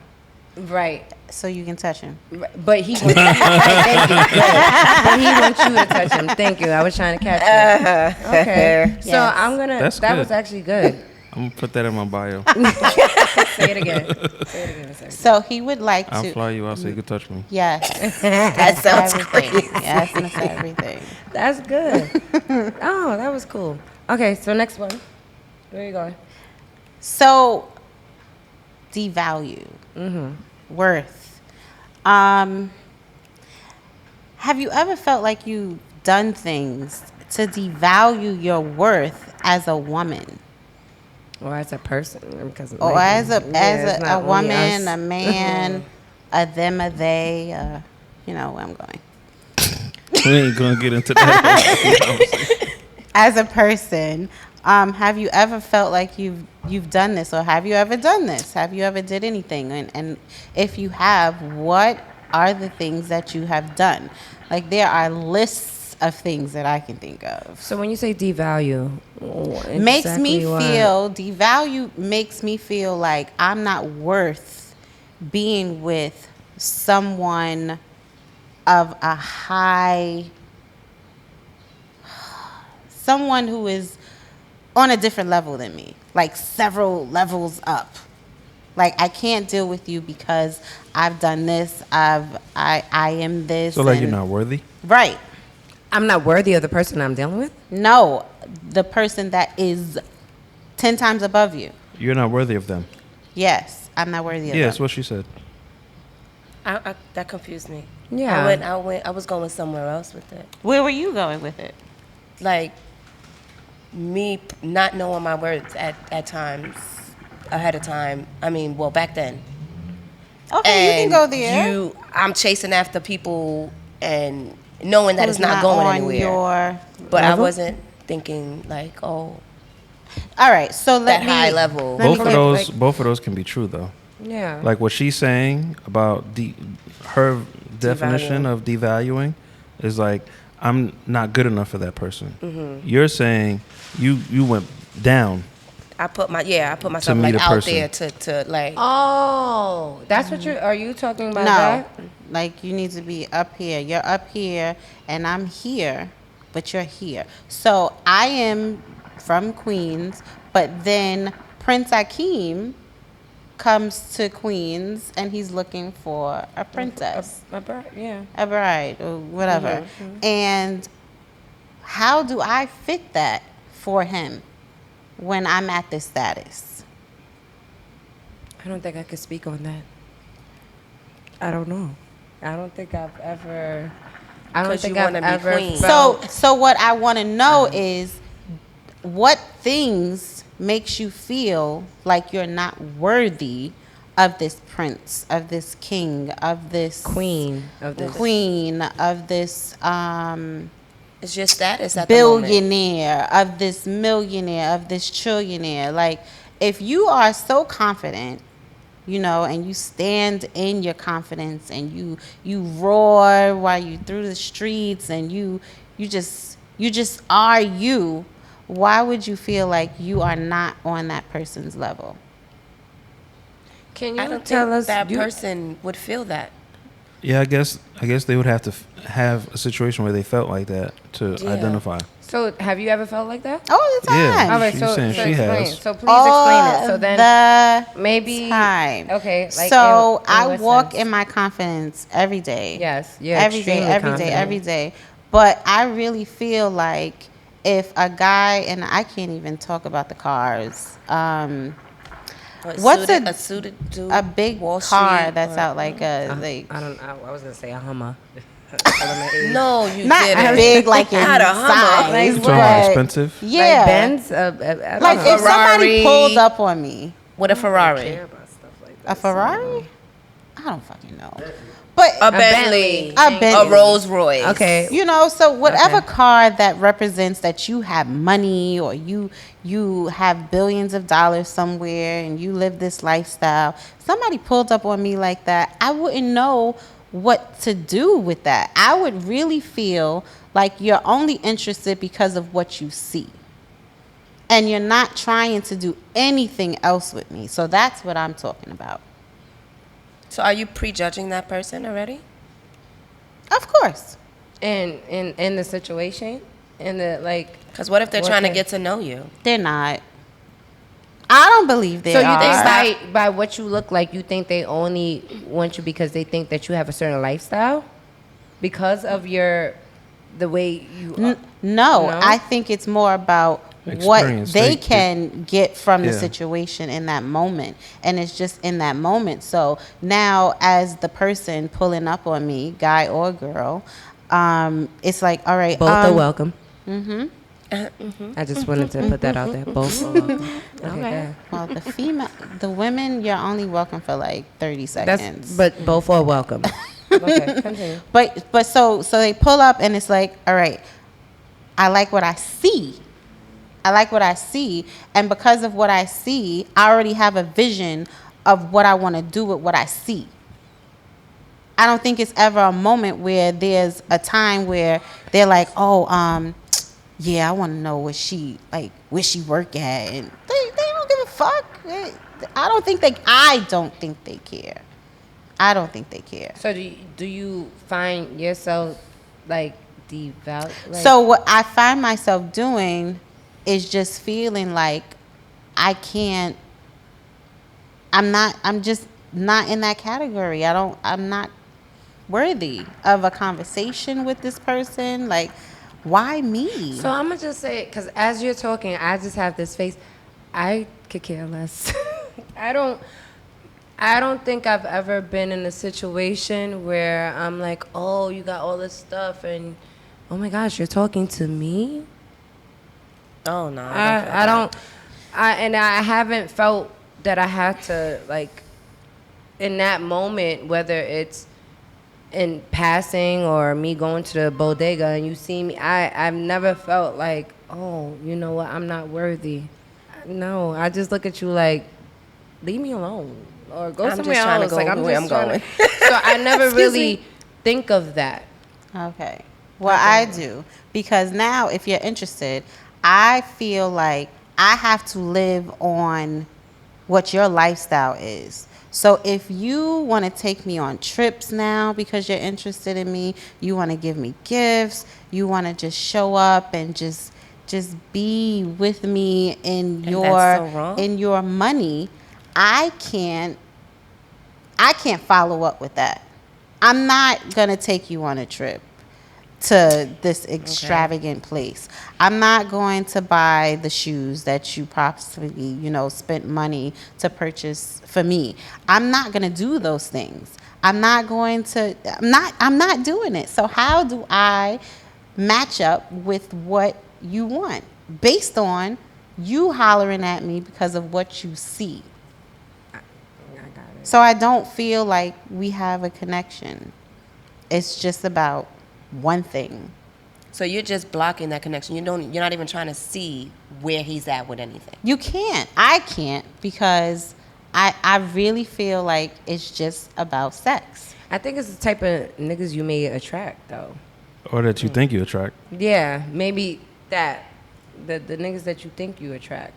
Right. so you can touch him. But he wants you, thank you. Good. But he wants you to touch him. Thank you. I was trying to catch you. Okay. So Yes. I'm gonna. That's that good. was actually good. I'm gonna put that in my bio. Say it again. Say it again. Say it So he would like I'll to. fly you out so you can touch me. Yes. That sounds Everything. crazy. Yes, Miss Everything. That's good. Oh, that was cool. Okay, so next one. Where are you going? So, devalue, worth. Have you ever felt like you've done things to devalue your worth as a woman, Or as a person, because or as a it's not a only woman, us. a man, a them, a they? You know where I'm going. We ain't gonna get into that. As a person, have you ever felt like you've done this, or have you ever done this? Have you ever did anything? And if you have, what are the things that you have done? Like, there are lists of things that I can think of. So when you say devalue, Makes me exactly what? feel devalue makes me feel like I'm not worth being with someone of a high, someone who is on a different level than me, like several levels up. Like, I can't deal with you because I've done this. I am this. So like you're and- not worthy. right. I'm not worthy of the person I'm dealing with. No, the person that is 10 times above you. You're not worthy of them. Yes, I'm not worthy of Yeah, that's them. what she said. That confused me. Yeah. I was going somewhere else with it. Where were you going with it? Like me not knowing my words at times ahead of time. I mean, well, back then. Okay, you can go there. I'm chasing after people and knowing that Who's it's not going on anywhere. your But I level? wasn't thinking like, oh, All right, so let that me high level. let me Both of those can be true though. Yeah. Like what she's saying about her definition Devaluing. of devaluing is like, I'm not good enough for that person. Mm-hmm. You're saying you went down. I put myself meet like a out person. there to like. Oh, that's what are you talking about? no, That? like you need to be up here. You're up here, and I'm here, but you're here. So I am from Queens, but then Prince Akeem comes to Queens, and he's looking for a princess, Yeah. a bride, or whatever. And how do I fit that for him when I'm at this status? I don't think I could speak on that. I don't know. I don't think I've ever. I don't 'Cause think you I've wanna be ever. queen. So what I want to know is what things makes you feel like you're not worthy of this prince, of this king, of this Queen of this. queen, of this It's your status at the moment. billionaire, of this millionaire, of this trillionaire. Like, if you are so confident, you know, and you stand in your confidence, and you roar while you through the streets, and you just are you, why would you feel like you are not on that person's level? Can I you don't tell think us that person would feel that. Yeah, I guess they would have to have a situation where they felt like that to Yeah. identify. So, have you ever felt like that? All the time. Yeah. All right, She's so saying she explain. has. So please explain it. So then the maybe time. Okay. Like so in I what walk sense? in my confidence every day. Yes, you're every day, extremely every day, confident. every day. But I really feel like if a guy, and I can't even talk about the cars. What's a suited dude? a big Wall car Street that's or- out like a like I don't. I was gonna say a Hummer. No, you not didn't. big like in Not a Hummer. size, Like You talking about but expensive? yeah. Like Benz. I don't Like know. if somebody Ferrari. pulled up on me, With a Ferrari. care about stuff like that. a Ferrari, I don't fucking know, but A Bentley. A Bentley. A Rolls Royce. Okay. you know, so whatever Okay. car that represents that you have money, or you have billions of dollars somewhere and you live this lifestyle, somebody pulled up on me like that, I wouldn't know what to do with that. I would really feel like you're only interested because of what you see, and you're not trying to do anything else with me. So that's what I'm talking about. So are you prejudging that person already? Of course. In the situation, in the like. Because what if they're What trying to the- get to know you? They're not. I don't believe they So are. you think by what you look like, you think they only want you because they think that you have a certain lifestyle, because of the way you. No, No? I think it's more about what Experience. they can get from the Yeah. situation in that moment. And it's just in that moment. So now, as the person pulling up on me, guy or girl, it's like, all right. Both are welcome. I just wanted to put that out there. Both are welcome. Okay. Well, the women, you're only welcome for like 30 seconds. But both are welcome. Okay, continue. But so they pull up, and it's like, all right, I like what I see. I like what I see. And because of what I see, I already have a vision of what I want to do with what I see. I don't think it's ever a moment where there's a time where they're like, oh, yeah, I want to know where she work at. And they don't give a fuck. I don't think they care. I don't think they care. So do you find yourself like devalue? Like, So what I find myself doing is just feeling like I'm just not in that category. I'm not worthy of a conversation with this person. Like, why me? So I'm gonna just say, because as you're talking, I just have this face. I could care less. I don't think I've ever been in a situation where I'm like, oh, you got all this stuff, and oh my gosh, you're talking to me. Oh, no. I haven't felt that I had to, like, in that moment, whether it's in passing or me going to the bodega and you see me, I've never felt like, oh, you know what, I'm not worthy. No, I just look at you like, leave me alone or go I'm somewhere just trying to else. go Like I'm where just I'm trying going. So I never Excuse really me. think of that. Okay. Well, I do. Because now, if you're interested, I feel like I have to live on what your lifestyle is. So if you want to take me on trips now because you're interested in me, you want to give me gifts, you want to just show up and just be with me in And that's so wrong? your money, I can't follow up with that. I'm not going to take you on a trip to this extravagant place. I'm not going to buy the shoes that you possibly, spent money to purchase for me. I'm not going to do those things. I'm not doing it. So how do I match up with what you want based on you hollering at me because of what you see? I got it. So I don't feel like we have a connection. It's just about one thing. So you're just blocking that connection. You're not even trying to see where he's at with anything. You can't. I can't because I really feel like it's just about sex. I think it's the type of niggas you may attract though. Or that you think you attract. Yeah, maybe that the niggas that you think you attract.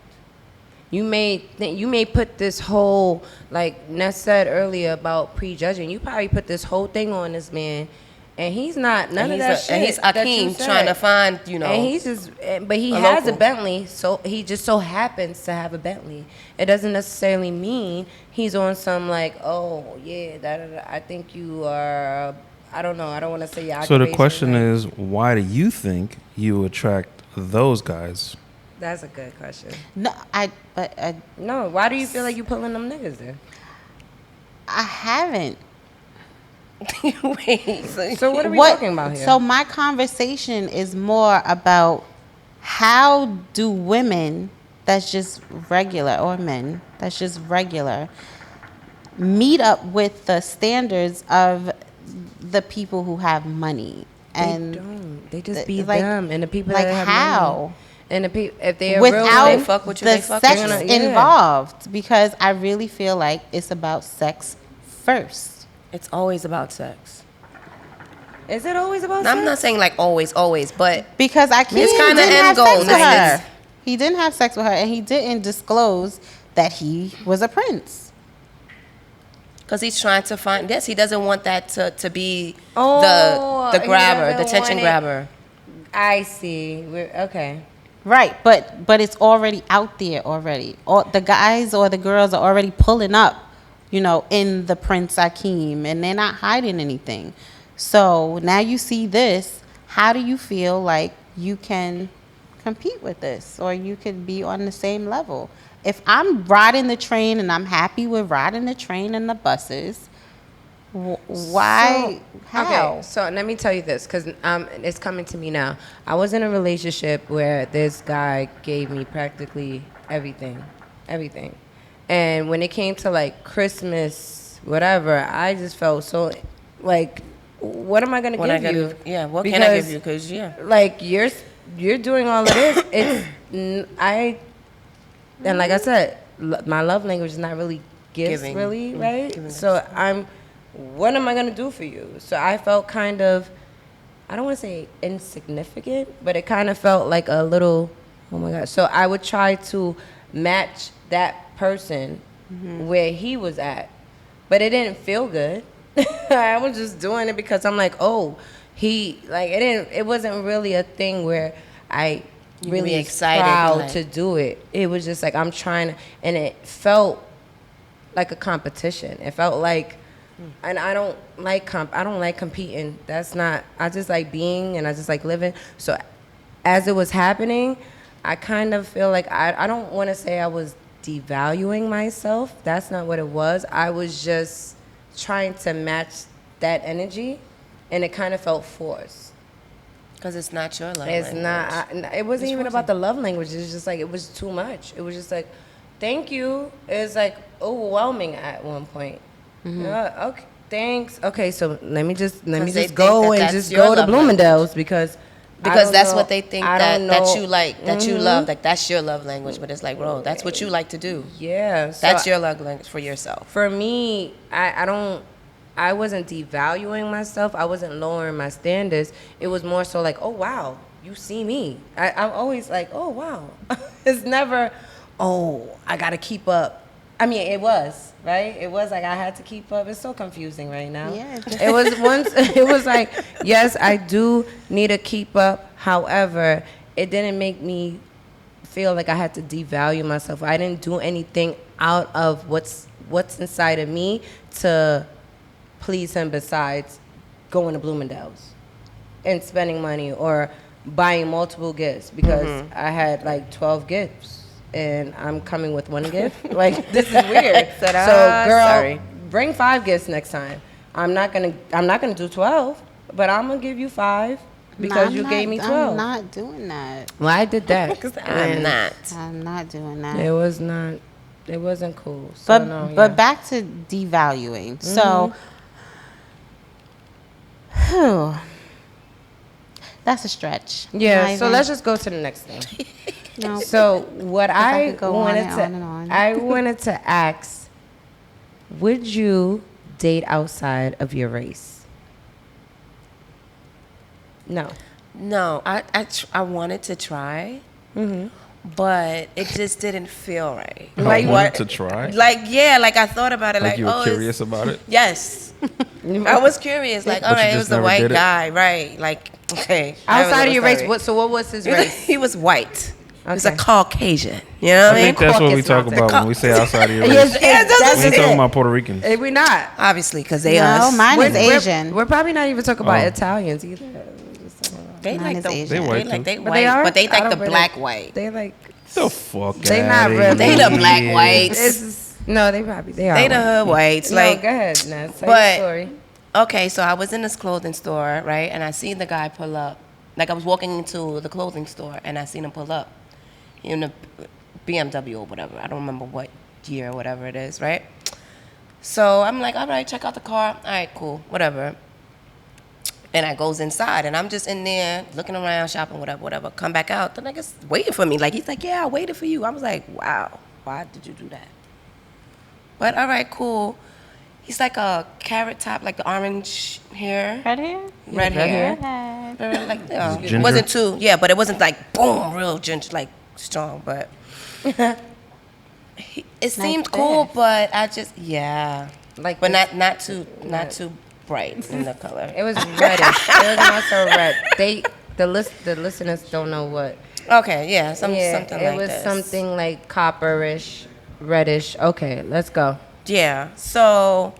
You may put this whole, like Ness said earlier about prejudging. You probably put this whole thing on this man, and he's not none of that shit. And he's that you Akeem said. trying to find, And he's just, but he a has a local. Bentley, so he just so happens to have a Bentley. It doesn't necessarily mean he's on some like, oh yeah, I think you are. I don't know. I don't want to say your So the occupation, question like- is, why do you think you attract those guys? That's a good question. No, No, why do you feel like you pulling them niggas then? I haven't. Wait. So what are we talking about here? So my conversation is more about how do women that's just regular or men that's just regular meet up with the standards of the people who have money. And they don't. They just be like- them and the people like that have how? money. And the people, if they're without They fuck with you, the they fuck sex with you. Yeah. involved, because I really feel like it's about sex first. It's always about sex. Is it always about I'm sex? not saying like always, but Because I can't. It's kinda didn't end have goal, sex with niggas. her. He didn't have sex with her, and he didn't disclose that he was a prince. because he's trying to find. Yes, he doesn't want that to be Oh, the he grabber, the doesn't attention want it- grabber. I see. Okay. Right, but it's already out there already. All the guys or the girls are already pulling up, in the Prince Akeem, and they're not hiding anything. So now you see this. How do you feel like you can compete with this, or you could be on the same level? If I'm riding the train and I'm happy with riding the train and the buses, why? How? Okay, so let me tell you this, because it's coming to me now. I was in a relationship where this guy gave me practically everything. And when it came to like Christmas, whatever, I just felt so like, what am I gonna give you? Yeah, what can I give Because, you? Because like you're doing all of this. And like I said, my love language is not really gifts, Giving. really, right? Giving So what am I gonna do for you? So I felt kind of, I don't want to say insignificant, but it kind of felt like a little, oh my God. So I would try to match that person where he was at, but it didn't feel good. I was just doing it because I'm like, oh, it wasn't really a thing where I You really be excited, proud like- to do it. It was just like, I'm trying to, and it felt like a competition. It felt like, and I don't like competing. That's not, I just like being and I just like living. So as it was happening, I kind of feel like, I don't want to say I was devaluing myself. That's not what it was. I was just trying to match that energy, and it kind of felt forced. Because it's not your love It's language. not. It wasn't even about the love language. It's just like, it was too much. It was just like, thank you. It was like overwhelming at one point. Okay. Thanks. Okay, so let me just they think go that and that's just your go to love language. Bloomingdale's because That's what they think that you like, that Mm-hmm. you love, like that's your love language. But it's like, bro, that's what you like to do. Yeah, so That's your love language for yourself. for me. I wasn't devaluing myself. I wasn't lowering my standards. It was more so like, oh wow, you see me. I'm always like, oh wow. It's never, oh, I gotta keep up. I mean, it was right. It was like I had to keep up. It's so confusing right now. Yeah. It was once. It was like, yes, I do need to keep up. However, it didn't make me feel like I had to devalue myself. I didn't do anything out of what's inside of me to please him besides going to Bloomingdale's and spending money or buying multiple gifts because I had like 12 gifts and I'm coming with one gift. Like, this is weird. So girl, sorry. bring 5 gifts next time. I'm not gonna do 12, but I'm gonna give you 5 because you gave me 12. I'm not doing that. Well, I did that. I'm not. I'm not doing that. It wasn't cool. So But no, but back to devaluing. So, that's a stretch. yeah. Not So even- let's just go to the next thing. No. So what I could go on wanted and to on and on. I wanted to ask, would you date outside of your race? No. No, I wanted to try, but it just didn't feel right. I wanted to try. Like, yeah, like I thought about it. Like Like, you were oh, curious about it. yes. I was curious. Like, But all you right, it just was a never white did it? guy, right? Like, okay. I have a Outside of little your race, story. what was his race? He was white. He was a Okay. Caucasian. You know what I I mean? think that's what we Caucus talk mountain. about when we say outside of your race. Yes, that's We ain't talking about Puerto Ricans. We not. Obviously, because they No, us. mine is We're- Asian. We're probably not even talking about Oh. Italians either. They Mine like is the Asian. They white, like too. they But white, they are. but they I like don't the really- black white. They like. The fuck They not outta really. They the black here. whites. No, they probably they are. They the white. hood whites. No, Like, go ahead, Ness. Tell but- your story. okay, so I was in this clothing store, right? And I seen the guy pull up. Like, I was walking into the clothing store, and I seen him pull up in a BMW or whatever. I don't remember what year or whatever it is, right? So I'm like, all right, check out the car. All right, cool, whatever. And I goes inside, and I'm just in there looking around, shopping, whatever. Come back out, the nigga's waiting for me. Like, he's like, yeah, I waited for you. I was like, wow, why did you do that? But all right, cool. He's like a carrot top, like the orange hair. Red hair? Red hair. Redhead. Very, like, it Ginger? wasn't too, yeah, but it wasn't like boom, real ginger, like strong. But it seemed cool, this. but I just, yeah, Like but this. not too bright in the color. It was reddish. It was more so red. The listeners don't know what. Okay, yeah, something It like was this. something like copperish, reddish. Okay, let's go. Yeah. So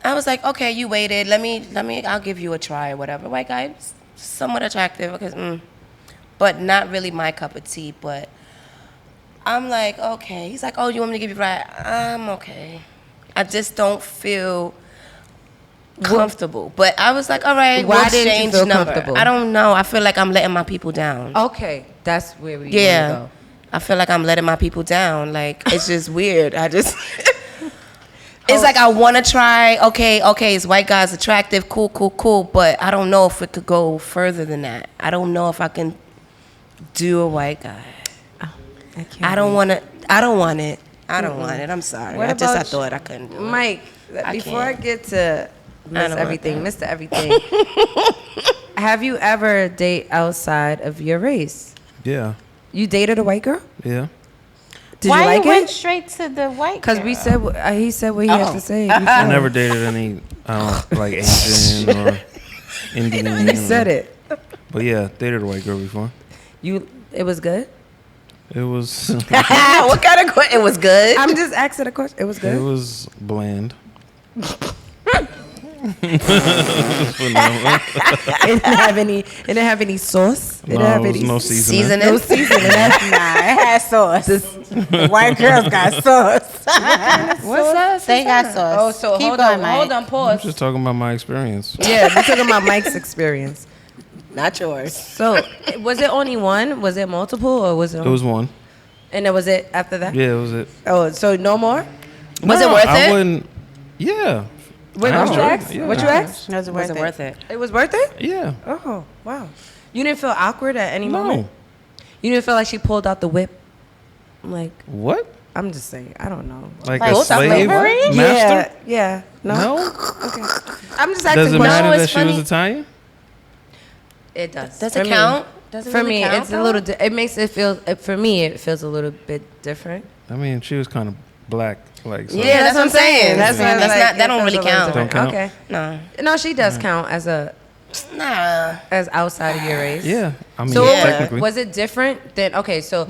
I was like, okay, you waited. Let me. I'll give you a try or whatever. White guy, somewhat attractive because, but not really my cup of tea. But I'm like, okay. He's like, oh, you want me to give you a ride? I'm okay. I just don't feel comfortable. But I was like, all right, Why we'll didn't you change feel number. comfortable? I don't know. I feel like I'm letting my people down. Okay, that's where we Yeah. want I feel like I'm letting my people down. Like, it's just weird. I just, it's like I want to try. Okay, this white guy's attractive. Cool. But I don't know if it could go further than that. I don't know if I can do a white guy. I don't want it. I don't want it. I'm sorry. What I about thought I couldn't do go. it. Mike, before I can't. get to Miss don't Everything, want Mr. Everything, have you ever date outside of your race? Yeah. You dated a white girl? Yeah. Did Why you like went it? straight to the white Because we girl? said he said what he had to say. I never dated any like Asian or Indian. He said it. But yeah, dated a white girl before. It was good. It was What kind of question? It was good. I'm just asking a question. It was it good. was bland. It didn't have any sauce. It No, didn't have it was any no seasoning. Seasoning. no seasoning. Nah, it had sauce. The white girls got sauce. What's that? They got sauce. Oh, so Keep hold going, on, Mike. hold on, I'm pause. just talking about my experience. Yeah, we're talking about Mike's experience. Not yours. So, was it only one? Was it multiple, or was it? It was one. And that was it after that. Yeah, it was it. Oh, so no more? Was No, it worth I it? wouldn't. Yeah. Wait, I what you enjoyed asked? it, yeah. What you asked? Was it worth Wasn't it? worth it. It was worth it? Yeah. Oh, wow. You didn't feel awkward at any No. moment? You didn't feel like she pulled out the whip? Like, What? I'm just saying. I don't know. Like Like a slave slavery? master? Yeah. No? No. Okay. I'm just asking Does it questions. matter it's that she was funny. Italian? It does. Does For it me. count? Does it For really me, count, it's a though? little. It makes it feel. For me, it feels a little bit different. I mean, she was kind of black. Like, so. Yeah, that's what I'm saying. That's That's like, not. it That don't feels really a little count. different. Don't count? Okay. No. No, she does count as Nah. outside of your race. Yeah. I mean, So technically. was it different than? Okay, so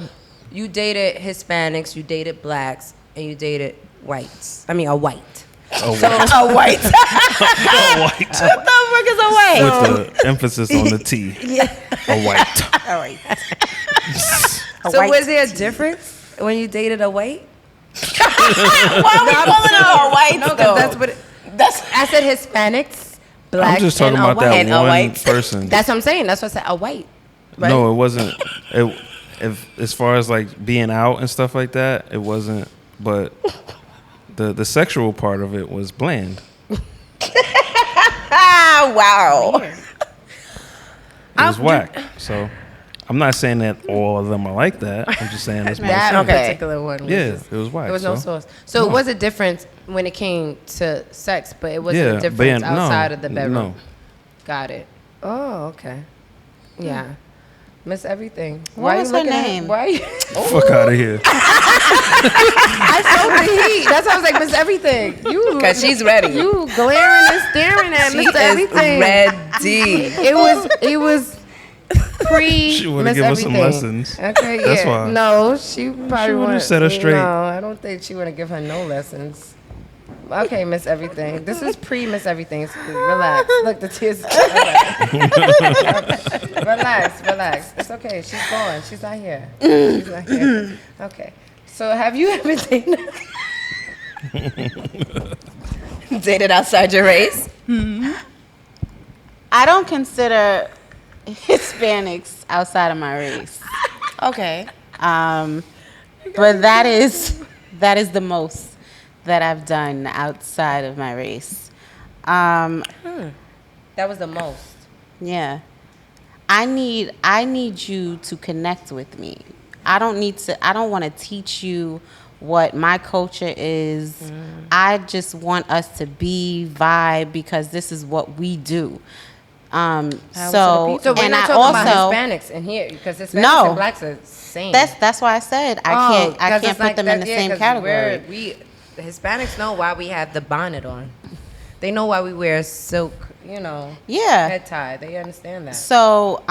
you dated Hispanics, you dated blacks, and you dated whites. I mean, a white. a white. A white. A white. What the fuck is a white? With the emphasis on the T. A white. All right. So was there a difference when you dated a white? Why are we calling it a white? No, because that's what. That's I said Hispanics, blacks, I'm just talking and a about white. that And a one white. person. That's what I'm saying. That's what I said. A white. Right? No, it wasn't. As far as like being out and stuff like that, it wasn't. But the sexual part of it was bland. wow. It was whack. So I'm not saying that all of them are like that. I'm just saying it's That more. Okay. particular one. Was Yeah, just- it was whack. There was no so. sauce. So it was a difference when it came to sex, but it wasn't a difference being- no, outside of the bedroom. No. Got it. Oh, okay. Yeah. Miss Everything. What was her looking at- name? Why are you? Fuck out of here. I felt the heat. That's why I was like, Miss Everything. You, Because she's ready. you glaring and staring at She Mr. is Everything. ready. It was pre. She wanna Miss give us some Everything. lessons. Okay, That's yeah. why. No, she probably would've wouldn't set her straight. No, I don't think she wouldn't give her no lessons. Okay, Miss Everything. This is pre Miss Everything. So relax. Look, the tears. Relax. It's okay. She's gone. She's not here. She's not here. Okay. So have you ever dated? Dated outside your race? I don't consider Hispanics outside of my race. Okay. But that is the most that I've done outside of my race. That was the most. Yeah. I need you to connect with me. I don't want to teach you what my culture is. I just want us to vibe because this is what we do. So So we're and not I talking about also Hispanics in here because Hispanics No. and blacks are the same. that's why I said I can't put them in the same category. The Hispanics know why we have the bonnet on. They know why we wear silk, Yeah. head tie. They understand that. So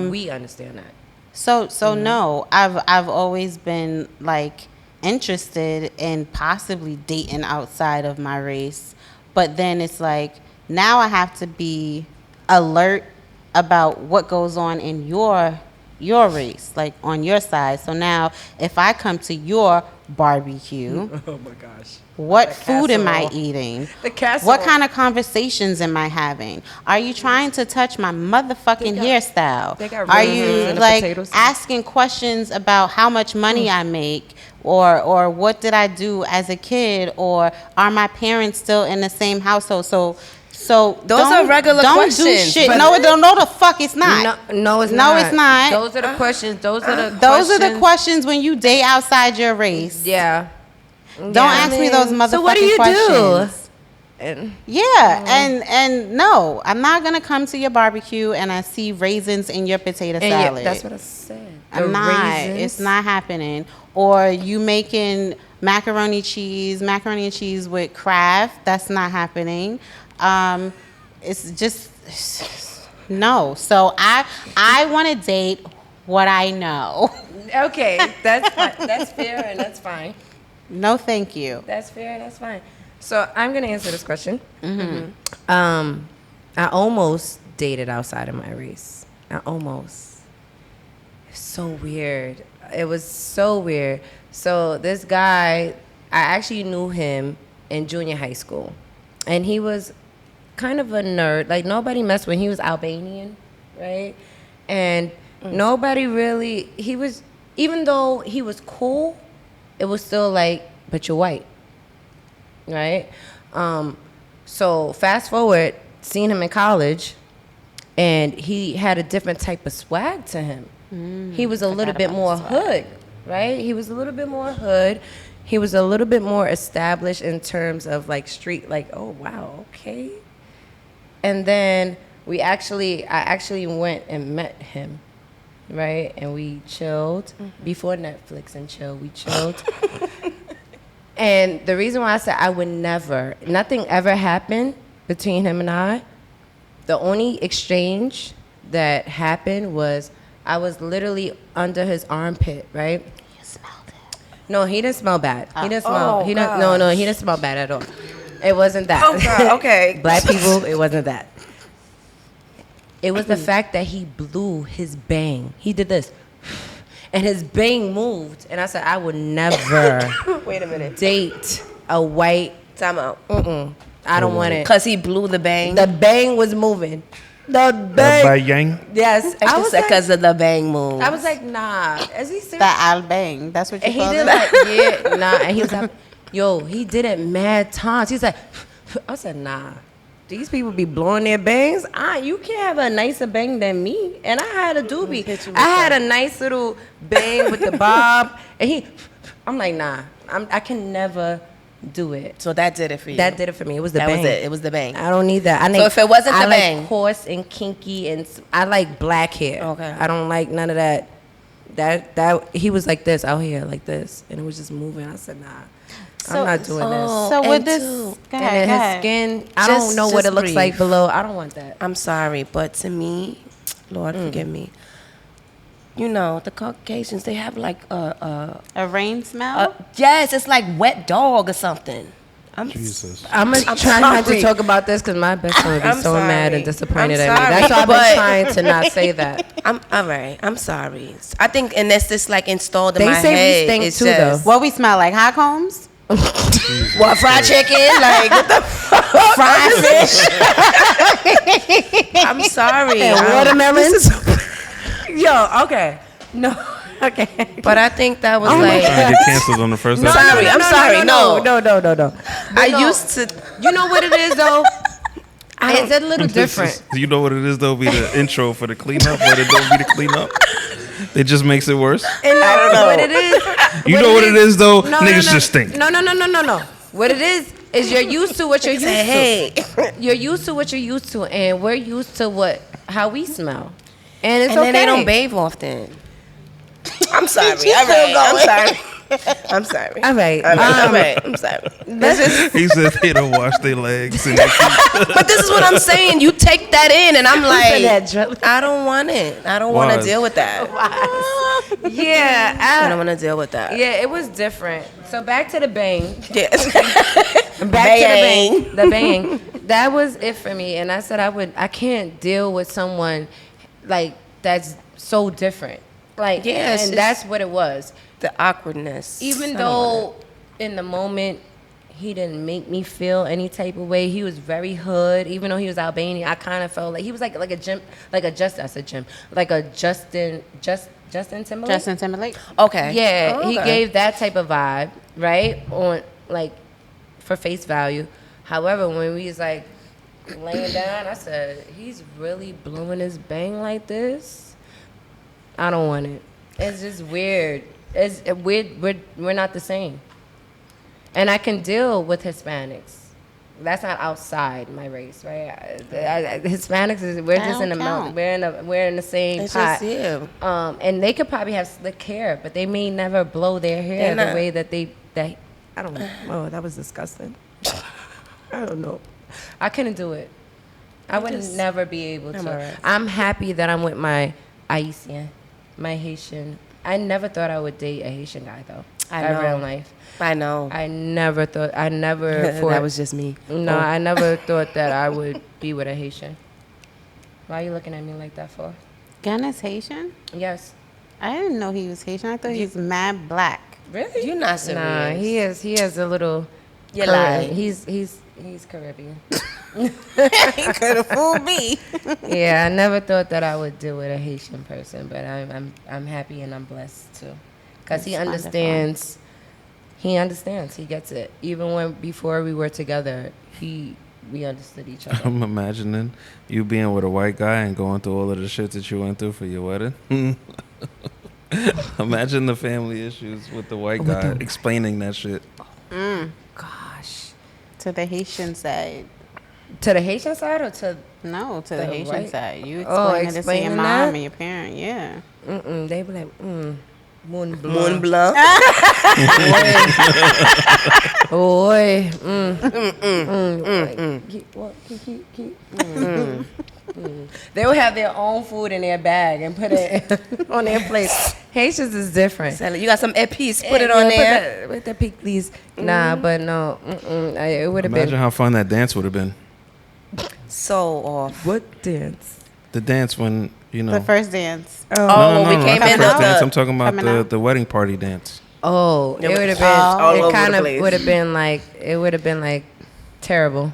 We understand that. So no, I've always been like interested in possibly dating outside of my race, but then it's like now I have to be alert about what goes on in your race, like on your side. So now if I come to your barbecue, Oh my gosh. what The food am I casserole. eating? The casserole. What kind of conversations am I having? Are you trying to touch my motherfucking hairstyle? they got Are raisins you in the like potato salad. asking questions about how much money I make or what did I do as a kid or are my parents still in the same household? So Those are regular don't questions, do shit. but- No, the fuck it's not. No, it's No, not. it's not. Those are the questions. Those are the Those are the questions when you date outside your race. Yeah. Don't ask me those motherfucking So what do you questions. do? And Yeah, and no, I'm not gonna come to your barbecue and I see raisins in your potato salad. that's what I said. I'm not. It's not happening. Or you making macaroni and cheese with Kraft. That's not happening. It's just no. So I want to date what I know. Okay, that's fine. That's fair and that's fine. No, thank you. That's fair and that's fine. So I'm gonna answer this question. I almost dated outside of my race. I almost. It's so weird. It was so weird. So this guy, I actually knew him in junior high school, and he was kind of a nerd. Like nobody messed with him. He was Albanian, right? And nobody really. He was, even though he was cool, it was still like, but you're white, right? So fast forward, seeing him in college, and he had a different type of swag to him. He was a little bit more hood, right? He was a little bit more hood. He was a little bit more established in terms of like street, like, oh wow, okay. And then I actually went and met him, right? And we chilled before Netflix and chill. We chilled. And the reason why I said I would never, nothing ever happened between him and I. The only exchange that happened was I was literally under his armpit, right? You smelled it. No, he didn't smell bad. He didn't Oh, smell. He didn't. No, he didn't smell bad at all. It wasn't that. Oh, God, okay. Black people, it wasn't that. It was the fact that he blew his bang. He did this, and his bang moved. And I said, I would never Wait a minute. date a white. Time out. I don't want it. Because he blew the bang. The bang was moving. The By bang. Yang. Yes, I was like, because of the bang move. I was like, nah. Is he serious? The albang. That's what you And he call did it? like, yeah, nah. And he was like, yo, he did it mad times. He's like, I said, nah. These people be blowing their bangs. You can't have a nicer bang than me. And I had a doobie. I had a nice little bang with the bob. And I'm like, nah. I can never do it. So that did it for you. That did it for me. It was the That bang. was it. It was the bang. I don't need that. So if it wasn't the I bang. like coarse and kinky, and I like black hair. Okay. I don't like none of that. That he was like this out here, like this, and it was just moving. I said, nah, So- I'm not doing this. So and with this, two, go And ahead, then go his ahead. skin, I Just- don't know what just it looks like breathe. below. I don't want that. I'm sorry, but to me, Lord forgive me. You know, the Caucasians, they have like A rain smell? yes, it's like wet dog or something. Jesus. I'm gonna try not to sorry. talk about this because my best friend would be I'm so mad sorry. and disappointed I'm at me. sorry, That's why I've but- been trying to not say that. I'm all right. I'm sorry. I think, and that's just like installed in They my say we head. stink It's too, just, What we smell like? Hot combs? What, fried chicken? Like, what the fuck? Fried fish? I'm sorry. Watermelons. Yo, okay. No, okay. But I think that was Oh my like, God. Trying to get canceled on the first No, episode. sorry, I'm sorry, no. No. I no. used to, You know what it is though? It's a little different. You know what it is though? Be the intro for the cleanup, but it don't be the cleanup. It just makes it worse. And I don't know what it is. You know what it is though? No, Niggas no. just stink. No. What it is you're used to what you're used say, hey. to. You're used to what you're used to, and we're used to how we smell. And it's And okay. then they don't bathe often. I'm sorry. She's All still right. going. I'm sorry. I'm sorry. All right. All right. I'm sorry. He said they don't wash their legs. And their feet. But this is what I'm saying. You take that in, and I'm that like, drill- I don't want it. I don't want to Why? deal with that. I Yeah, don't want to deal with that. yeah, it was different. So back to the bang. Yes. Back Bang. to the bang. The bang. That was it for me. And I said I can't deal with someone like that's so different. Like, Yeah, it's and just- that's what it was. The awkwardness. Even I don't want though in the moment he didn't make me feel any type of way. He was very hood. Even though he was Albanian, I kind of felt like he was like a Justin Timberlake. Justin Timberlake? it. Okay. Yeah, Oh, he okay. gave that type of vibe, right? On like for face value. However, when we was like laying down, I said, he's really blowing his bang like this. I don't want it. It's just weird. It's we're not the same. And I can deal with Hispanics. That's not outside my race, right? Hispanics is we're just in the Don't mountain. We're in the same It's pot. just you. And they could probably have slick hair, but they may never blow their hair They're the not. way that I don't know. Oh, that was disgusting. I don't know. I couldn't do it. I would just- never be able I'm to. alright. I'm happy that I'm with my Haitian, my Haitian. I never thought I would date a Haitian guy though. I Ever know. in life. I know. I never thought. I never. That was just me. No, Oh. I never thought that I would be with a Haitian. Why are you looking at me like that for? Gunna's Haitian? Yes. I didn't know he was Haitian. I thought he was mad black. Really? You're not serious. Nah, he is. He has a little. You're Caribbean. lying. He's Caribbean. He could have fooled me. Yeah, I never thought that I would deal with a Haitian person, but I'm happy and I'm blessed too, because he That's wonderful. understands. He understands. He gets it. Even before we were together, he we understood each other. I'm imagining you being with a white guy and going through all of the shit that you went through for your wedding. Imagine the family issues with the white guy explaining that shit. Gosh. To the Haitian side. To the Haitian side or to No, to the The Haitian white- side. You Oh, explaining this to your explaining mom that? and your parent, yeah. they be like, Moon Moon Blanc. Blanc. Boy. They will have their own food in their bag and put it on their plate. Haitians is different. You got some épices, put it on there. Put that pick, please. Nah, but no. It would have Imagine been. how fun that dance would have been. So off. What dance? The dance when, you know. The first dance. Oh, when we not came the in first the dance. I'm talking about Coming out. the wedding party dance. Oh, it would have been. all over It the kind of place. would have been like. It would have been like terrible.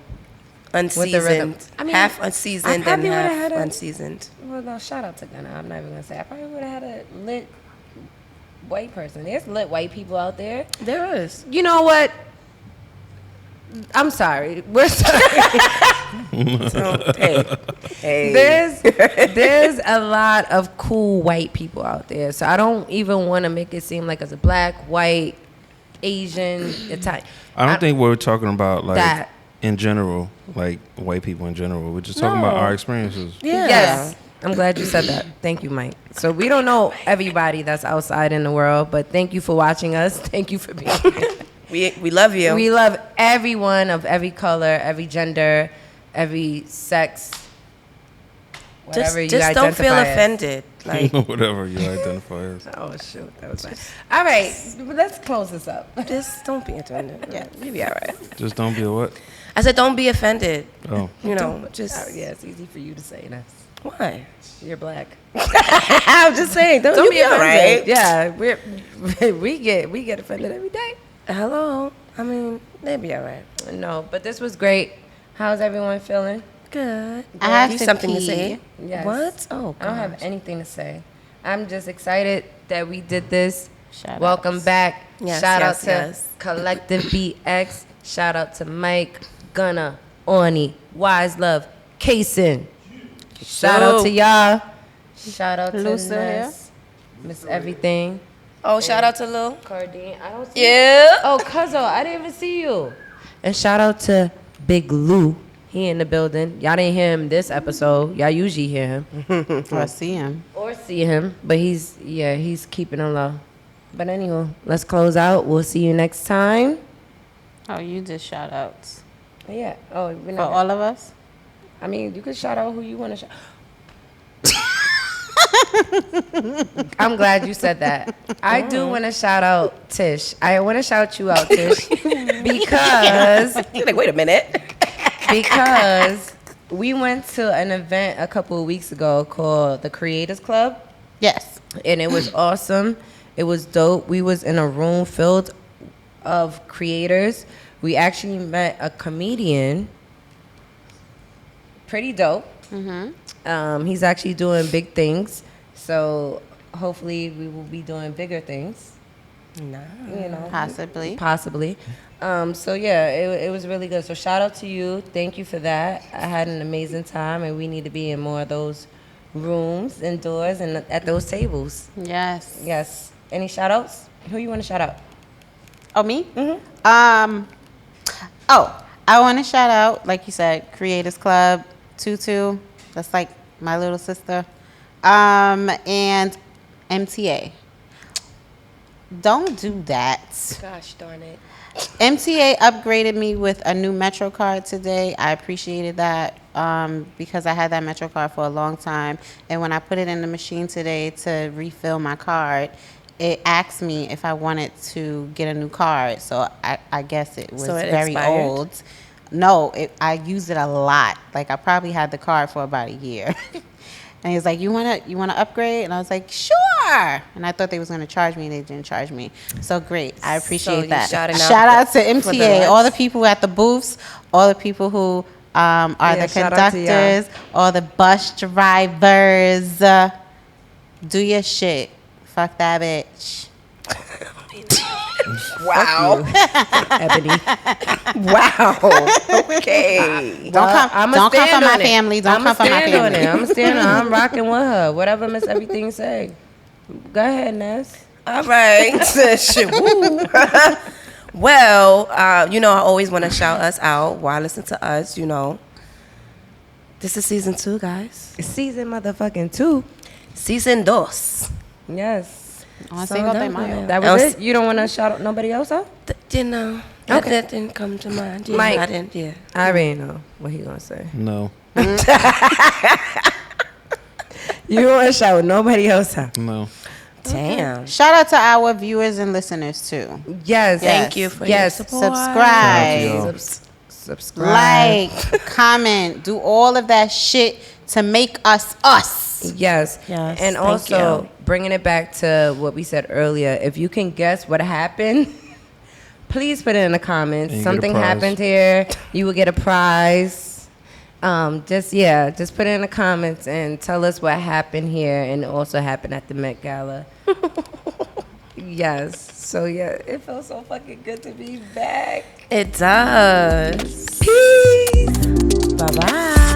unseasoned. rhythm. I mean, half I unseasoned and probably would've half had a- unseasoned. Well, no, shout out to Gunna. I'm not even gonna say. I probably would have had a lit white person. There's lit white people out there. There is. You know what? I'm sorry. We're sorry. So, hey. There's a lot of cool white people out there. So I don't even want to make it seem like it's a black, white, Asian, Italian. I don't think we're talking about like That. in general, like white people in general. We're just talking about our experiences. Yeah. Yes. I'm glad you said that. Thank you, Mike. So we don't know everybody that's outside in the world, but thank you for watching us. Thank you for being here. We love you. We love everyone of every color, every gender, every sex. Whatever you just don't feel identify as. offended. Like, Whatever you identify as. Oh shoot, that was bad. All right, let's close this up. just don't be offended. Yeah, you be all right. Just don't be a what? I said, don't be offended. Oh. You know, just Oh, yeah, it's easy for you to say that. why? You're black. I'm just saying, don't you be all right. Yeah, we get offended every day. Hello. I mean, they be all right. No, but this was great. How's everyone feeling? Good. I have You to something to pee. say? Yes. What? Oh, I don't have gosh. anything to say. I'm just excited that we did this. Shout Welcome outs. back. Yes, Shout yes, out to yes. Collective BX. Shout out to Mike, Gunna, Orny, Wise Love, Kason. Shout out to y'all. Shout out to Lusa here. Ness, Miss Everything, Oh, shout out to Lil. Cardine. I don't see Yeah. Oh, Cuzzo, I didn't even see you. And shout out to Big Lou. He in the building. Y'all didn't hear him this episode. Y'all usually hear him Or see him. or see him, but he's keeping it low. But anyway, let's close out. We'll see you next time. Oh, you just shout outs. Yeah. Oh, we're For not. all of us? I mean, you can shout out who you want to shout. I'm glad you said that. I do want to shout out Tish. I want to shout you out, Tish, because You're like, wait a minute. we went to an event a couple of weeks ago called the Creators Club, Yes. and it was awesome. It was dope. We was in a room filled of creators. We actually met a comedian. Pretty dope. He's actually doing big things. So hopefully we will be doing bigger things. No. You know, Possibly. possibly. So yeah, it was really good. So shout out to you. Thank you for that. I had an amazing time, and we need to be in more of those rooms, indoors, and at those tables. Yes. Yes. Any shout outs? Who you want to shout out? Oh, me? Oh, I want to shout out, like you said, Creators Club, Tutu. That's like my little sister. And MTA. Don't do that. Gosh darn it. MTA upgraded me with a new Metro card today. I appreciated that because I had that Metro card for a long time. And when I put it in the machine today to refill my card, it asked me if I wanted to get a new card. So I guess it was So it very expired? old. No, I used it a lot. Like I probably had the card for about a year. And he was like, you wanna upgrade? And I was like, sure. And I thought they was gonna charge me, and they didn't charge me. So great, I appreciate you that. shouting out Shout out to for the MTA, all the lights? people at the booths, all the people who are the shout out to y'all. conductors, all the bus drivers. Do your shit. Fuck that bitch. Wow. Ebony. Wow. Okay. Don't come for my family. Don't come for my family. I'm stand on it. I'm rocking with her. Whatever Miss Everything say. Go ahead, Ness. All right. Shit. Woo. Well, I always want to shout us out. Why listen to us? This is season 2, guys. Season motherfucking 2. Season 2. Yes. On Cinco de Mayo. That was it? You don't want to shout out nobody else out? That didn't come to mind. Yeah, Mike. I didn't. Yeah. I already know what he gonna say. No. You don't want to shout with nobody else out? No. Damn. Shout out to our viewers and listeners too. Yes. Thank you for your support. Subscribe. Subscribe. Like, comment, do all of that shit to make us us. Yes. Yes, And thank also you. bringing it back to what we said earlier, if you can guess what happened, please put it in the comments. And you get a Something prize. happened here. You will get a prize. Just put it in the comments and tell us what happened here and also happened at the Met Gala. Yes. So yeah, it feels so fucking good to be back. It does. Peace. Bye-bye.